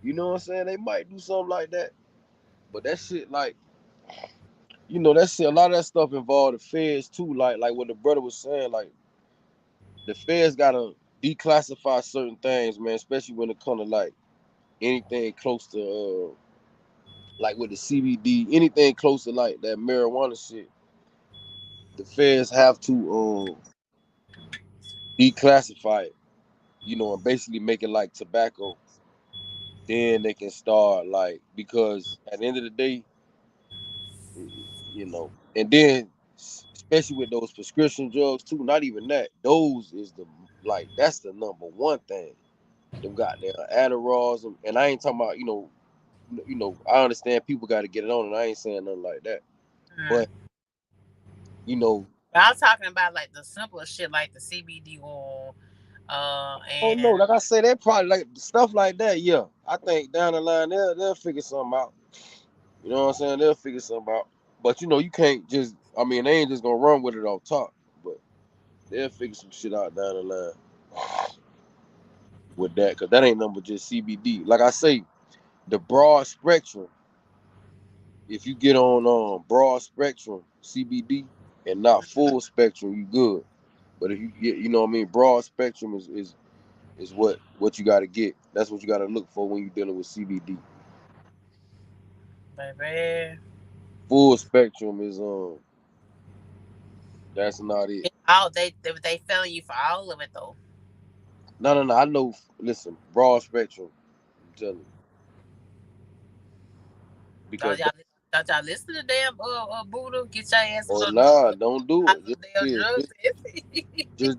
You know what I'm saying? They might do something like that. But that shit, like, that shit, a lot of that stuff involved the feds too. Like what the brother was saying, like the feds gotta declassify certain things, man, especially when it comes to like anything close to like with the CBD, anything close to like that marijuana shit. The feds have to declassify it, and basically make it like tobacco. then they can start like because at the end of the day, you know, and then especially with those prescription drugs too. Not even that; those is the like that's the number one thing. Them goddamn Adderalls, and I ain't talking about I understand people got to get it on, and I ain't saying nothing like that. Mm. But you know, I'm talking about like the simpler shit, like the CBD oil, oh no, and like I say, they probably like stuff like that. Yeah, I think down the line they'll figure something out. You know what I'm saying? They'll figure something out. But you can't just. I mean, they ain't just gonna run with it off top. But they'll figure some shit out down the line with that, cause that ain't nothing but just CBD. Like I say, the broad spectrum. If you get on broad spectrum CBD and not full spectrum, you good. But if you get, what I mean, broad spectrum is what you got to get. That's what you got to look for when you're dealing with CBD. baby, Full spectrum is that's not it. all they felling you for all of it though. No, no, no. I know. Listen, broad spectrum. I'm telling you Don't because y'all don't y'all listen to damn Buddha? Get your ass a or little nah, don't do it. Just damn yeah, drugs. just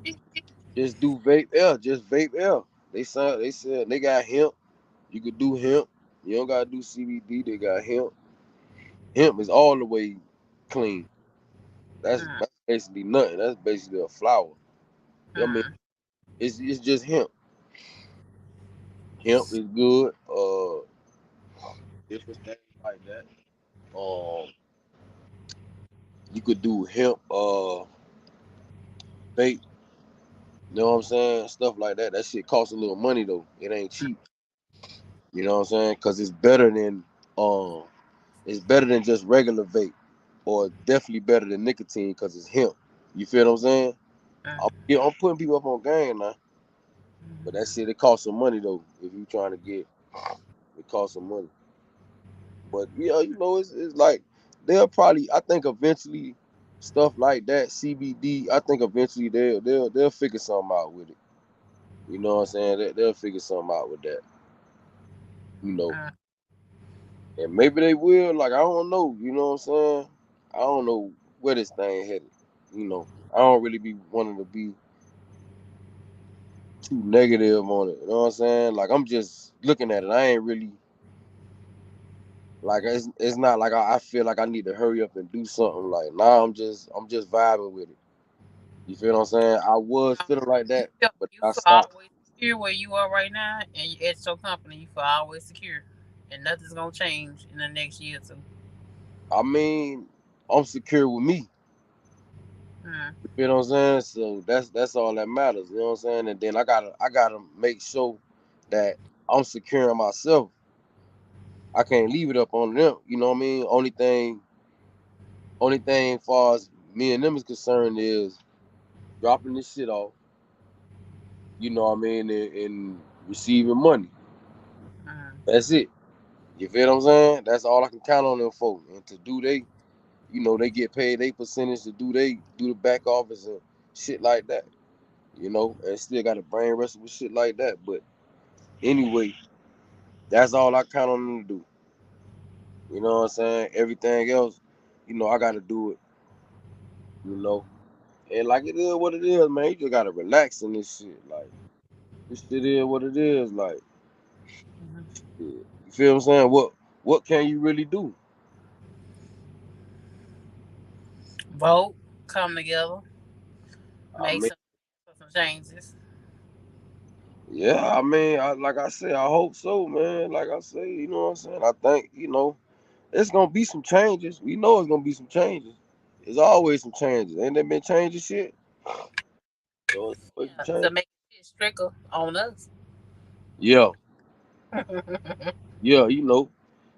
just do vape L. Just vape L. They said they got hemp. You could do hemp. You don't gotta do CBD. They got hemp. Hemp is all the way clean. Mm, That's basically nothing. That's basically a flower. I mean, mm, it's just hemp. Hemp is good. Different things like that. Um, you could do hemp. Vape. You know what I'm saying? Stuff like that. That shit costs a little money though. It ain't cheap. You know what I'm saying? Cause um, it's better than just regular vape, or definitely better than nicotine because it's hemp. You feel what I'm saying? mm, I'm putting people up on game now, but that shit it costs some money though. If you trying to get, it costs some money. But yeah, it's like they'll probably. I think eventually stuff like that, CBD. I think eventually they'll figure something out with it. You know what I'm saying? They'll figure something out with that. You know, mm. and maybe they will. Like I don't know. You know what I'm saying? I don't know where this thing headed. I don't really be wanting to be too negative on it. You know what I'm saying? Like I'm just looking at it. I ain't really like it's not like I feel like I need to hurry up and do something. Like nah, I'm just vibing with it. You feel what I'm saying? I was feeling like You that, feel but you I feel stopped. always secure where you are right now, and you at your company. You feel always secure, and nothing's gonna change in the next year or two. I mean, I'm secure with me. Mm, You feel what I'm saying? So that's all that matters. You know what I'm saying? And then I gotta make sure that I'm securing myself. I can't leave it up on them. You know what I mean? Only thing far as me and them is concerned is dropping this shit off. You know what I mean? And receiving money. mm. That's it. You feel what I'm saying? That's all I can count on them for. And to do they get paid they percentage to do the back office and shit like that. And still got a brain wrestle with shit like that. But anyway, that's all I count on them to do. You know what I'm saying? Everything else, I gotta do it, you know. And like it is what it is, man. You just gotta relax in this shit. Like this shit is what it is. Like shit. You feel what I'm saying? What can you really do? Vote, come together, I make mean, some changes. like I said, I hope so, man. Like I say, you know what I'm saying? I think, it's gonna be some changes. We know it's gonna be some changes. There's always some changes. Ain't there been changes shit? So it's always some Yeah, to changes. make it stricter on us. Yeah, yeah,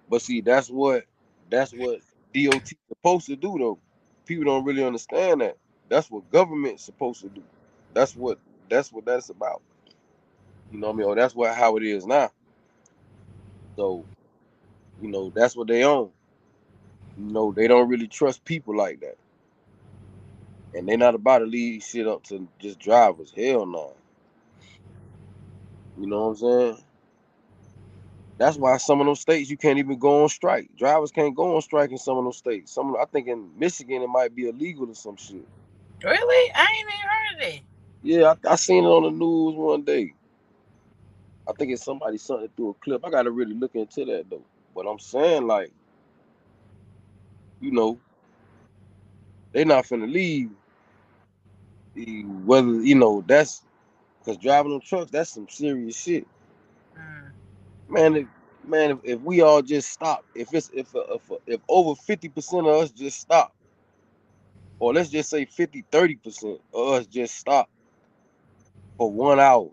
But see, that's what DOT supposed to do though. People don't really understand that. That's what government's supposed to do. That's what that's about. You know what I mean? Or that's how it is now. So, that's what they own. They don't really trust people like that. And they not about to leave shit up to just drivers. Hell no. You know what I'm saying? That's why some of those states you can't even go on strike. Drivers can't go on strike in some of those states. I think in Michigan it might be illegal or some shit. Really? I ain't even heard of it. Yeah, I seen it on the news one day. I think it's somebody sent it through a clip. I gotta really look into that though. But I'm saying like, you know, they not finna leave. Whether that's because driving them trucks, that's some serious shit, Mm. man. If we all just stop, if over 50% of us just stop, or let's just say 50-30% of us just stop for 1 hour,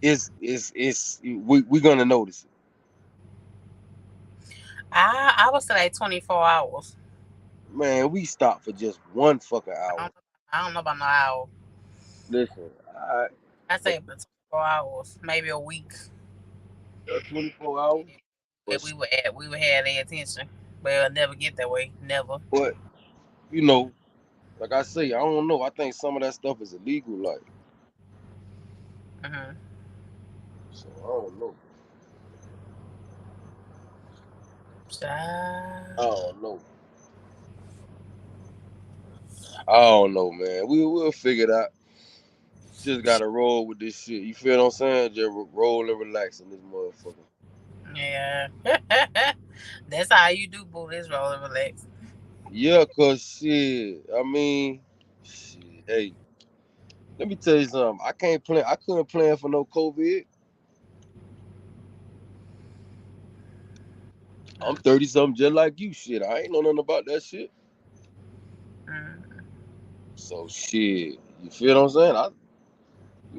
we gonna notice it. I would say like 24 hours. Man, we stop for just one fucking I hour. don't, I don't know about no hour. Listen, I I say about 24 hours, maybe a week. 24 hours, If but we would have their attention, but it'll never get that way. Never. but you know, like I say, I don't know. I think some of that stuff is illegal, like, Hmm. so I don't know. I don't know. I don't know, man. We'll figure it out. Just gotta roll with this shit. You feel what I'm saying? Just roll and relax in this motherfucker. Yeah. That's how you do, boo. This roll and relax. Yeah, cause shit. I mean, shit. Hey, let me tell you something. I can't plan. I couldn't plan for no COVID. I'm 30 something, just like you. Shit, I ain't know nothing about that shit. Mm. So shit. You feel what I'm saying?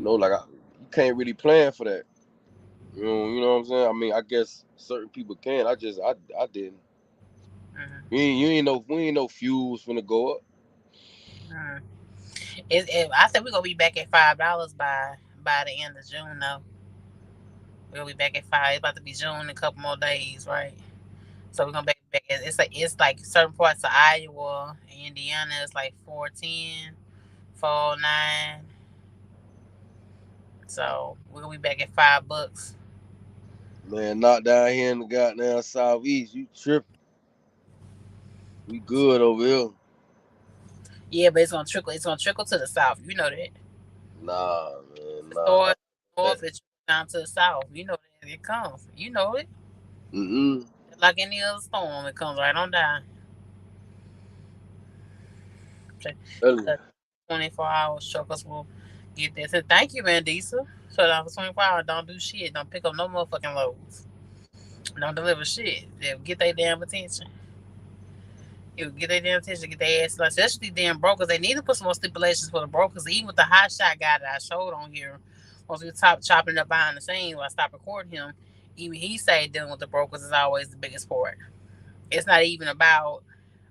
You can't really plan for that. You know what I'm saying? I mean, I guess certain people can. I didn't. Mm. We ain't no fuels finna go up. Mm. I said we're gonna be back at $5 by the end of June. Though we'll be back at five. It's about to be June in a couple more days, right? So we're gonna back. It's like certain parts of Iowa, Indiana. It's like 410, 409. So we're gonna be back at $5. Man, not down here in the goddamn southeast. You tripping? We good over here. Yeah, but it's gonna trickle. It's gonna trickle to the south. You know that. Nah, man, The nah. stores That, north, it's down to the south. You know that it comes. You know it. mm-mm. Like any other storm, it comes right on down. Tell you. The 24 hours truckers will get there. So thank you, Van Diesel. So that for 24 hours, don't do shit. Don't pick up no motherfucking loads. Don't deliver shit. They'll get their damn attention. It will get their damn attention, get their ass. Like, especially damn brokers. They need to put some more stipulations for the brokers. Even with the hot shot guy that I showed on here, once we top chopping up behind the scenes, when I stopped recording him, even he said dealing with the brokers is always the biggest part. It's not even about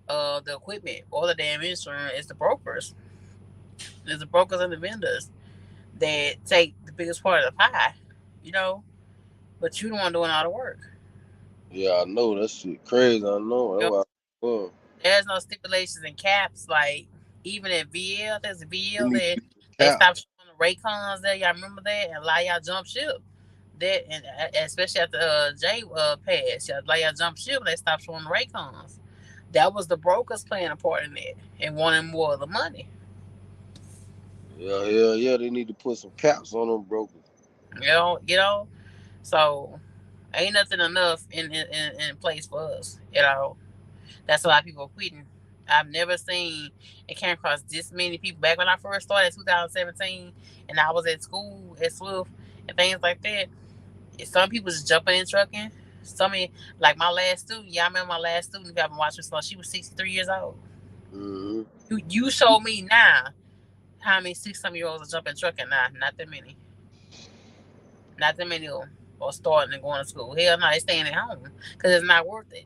the equipment or the damn insurance. It's the brokers. It's the brokers and the vendors that take the biggest part of the pie. You know, but you the one doing all the work. Yeah, I know that shit crazy. I know. You know, That's why. there's no stipulations and caps. Like even at VL, there's a Give VL me that they cap. stopped showing the Raycons there. Y'all remember that? And allow y'all jump ship. That and especially after J pass, y'all allow y'all jump ship. They stopped showing the Raycons. That was the brokers playing a part in that and wanting more of the money. Yeah, hell yeah. They need to put some caps on them brokers. You know. So ain't nothing enough in place for us. That's why people are quitting. I've never seen and came across this many people. Back when I first started in 2017 and I was at school at Swift and things like that, some people just jumping in trucking. Some like my last student, y'all remember my last student, if you haven't watched her, she was 63 years old. Mm-hmm. You show me now how many 6-some-year-olds are jumping trucking now. Not that many. Not that many of them are starting and going to school. Hell no, they staying at home because it's not worth it.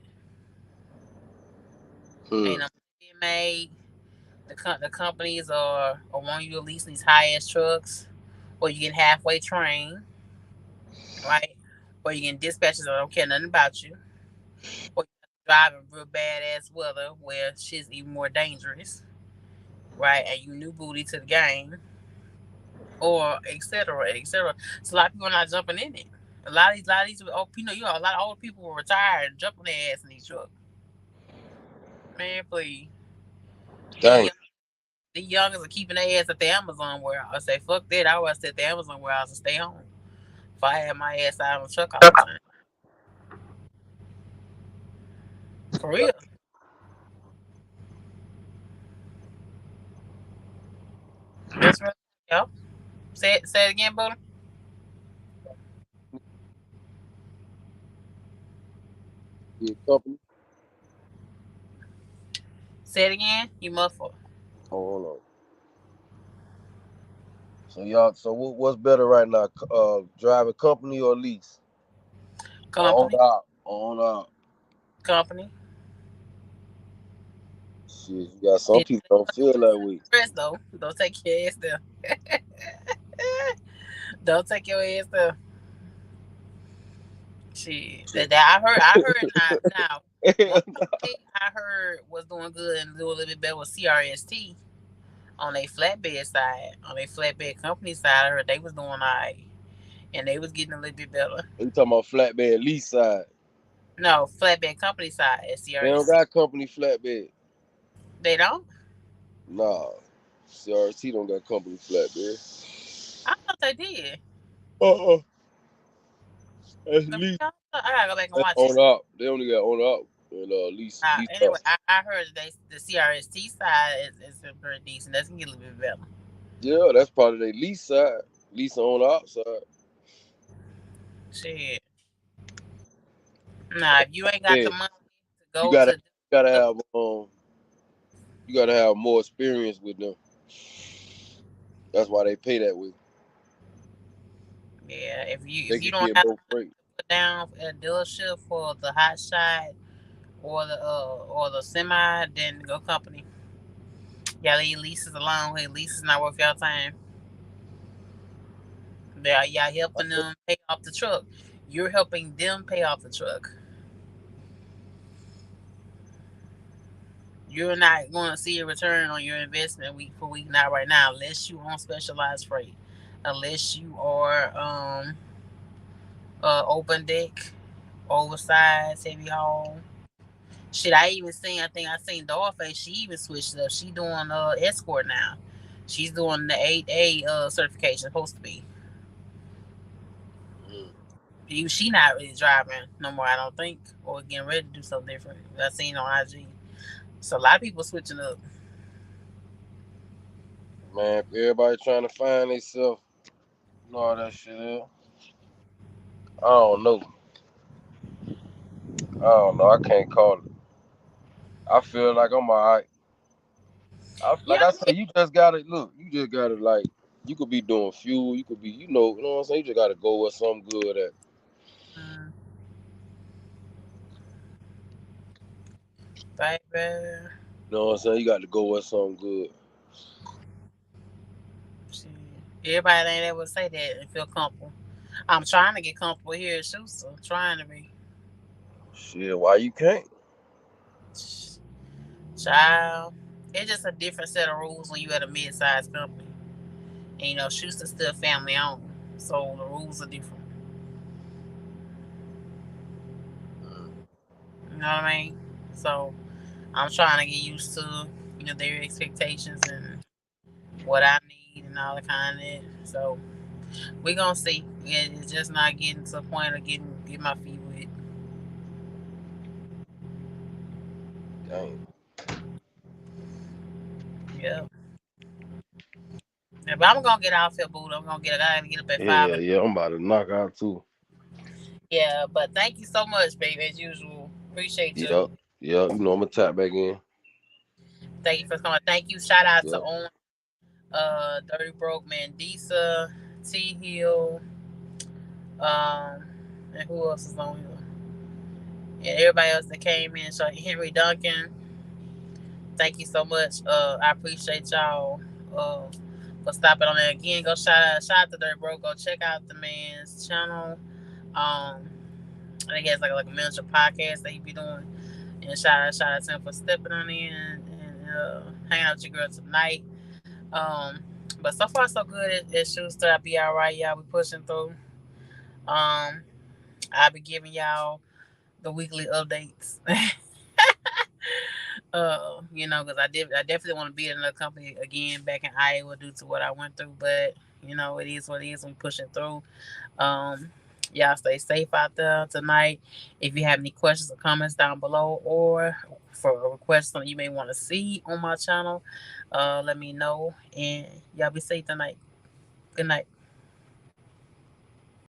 Hmm. Ain't no money being made. The companies are wanting you to lease these high ass trucks, or you get halfway trained, right? Or you get dispatchers that don't care nothing about you, or you driving real bad ass weather where shit's even more dangerous, right? And you new booty to the game, or etc. etc. So a lot of people are not jumping in it. lot of these, oh, you know, a lot of old people were retired and jumping their ass in these trucks. Man, please. These Dang. young, these youngers are keeping their ass at the Amazon warehouse. I say, fuck that. I would sit at the Amazon warehouse and stay home. If I had my ass out on the truck all the time. For real. That's right. Yo. Say it again, brother. Big company. Say it again. You muffled. Oh, hold on. So y'all, so what's better right now? Driving company or lease? Or Company. own out? Own out. Company. Shit, you got some Did people don't feel that way. rest though. Don't take your ass there. Don't take your ass there. Shit. I heard now. One company I heard was doing good and doing a little bit better with CRST on a flatbed side. On a flatbed company side, I heard they was doing alright. And they was getting a little bit better. You talking about flatbed lease side? No, flatbed company side at They don't CRST. got company flatbed. They don't? Nah, CRT don't got company flatbed. I thought they did. Uh-uh. That's I lease. gotta go back and That's watch it. on out. They only got on out and lease Anyway, out. I heard that the CRST side is pretty decent. That's gonna get a little bit better. Yeah, that's probably their lease side. Lease on the outside. Shit. Nah, if you ain't got Yeah, the money to you go gotta to gotta up, have you gotta have more experience with them. That's why they pay that way. yeah, They if you can don't get have more freight. put down at a dealership for the hot shot or the semi, then go company. Yeah, leave leases alone. Hey, leases not worth your time. Y'all helping them pay off the truck. You're helping them pay off the truck. You're not going to see a return on your investment week for week, not right now, unless you own specialized freight, unless you are open deck, oversized, heavy haul. Shit, I even seen. I think I seen Dollface. She even switched it up. She doing escort now. She's doing the 8A certification. Supposed to be. Mm. She not really driving no more. I don't think, or getting ready to do something different. I seen on IG. So a lot of people switching up. Man, everybody trying to find themselves. You know all that shit is. I don't know. I don't know. I can't call it. I feel like I'm alright. Yeah, Like I say, you just gotta look. You just gotta like. You could be doing fuel. You could be, you know what I'm saying. You just gotta go with something good at. mm, baby. You know what I'm saying. You got to go with something good. Shit. Everybody ain't able to say that and feel comfortable. I'm trying to get comfortable here at Schuster. Trying to be. Shit, why you can't? Child. It's just a different set of rules when you at a mid-sized company. And you know, Schuster's still family owned. So the rules are different. You know what I mean? So I'm trying to get used to, their expectations and what I need and all the kind of that. So we're gonna see. Yeah, it's just not getting to the point of getting my feet wet. Dang. Yep. Yeah, but I'm gonna get off here, boo. I gotta get up at five. Yeah, yeah. I'm about to knock out too. Yeah, but thank you so much, baby, as usual. Appreciate you. Yep. Yep. You know I'm gonna tap back in. Thank you for coming. Thank you. Shout out to Yep. On Dirty Broke Mandisa, T Hill, um, and who else is on here? And everybody else that came in. So Henry Duncan, thank you so much. I appreciate y'all for stopping on there again. Go shout out to Dirty Broke. Go check out the man's channel. I think he has like a miniature podcast that he be doing. And shout out to him for stepping on in and hanging out with your girl tonight. Um, but so far so good at Schuster. I'll be all right, y'all. We pushing through. Um, I'll be giving y'all the weekly updates. Because I definitely want to be in another company again back in Iowa due to what I went through. But it is what it is. We pushing through. Um, y'all stay safe out there tonight. If you have any questions or comments down below, or for a request something you may want to see on my channel, let me know. And y'all be safe tonight. Good night.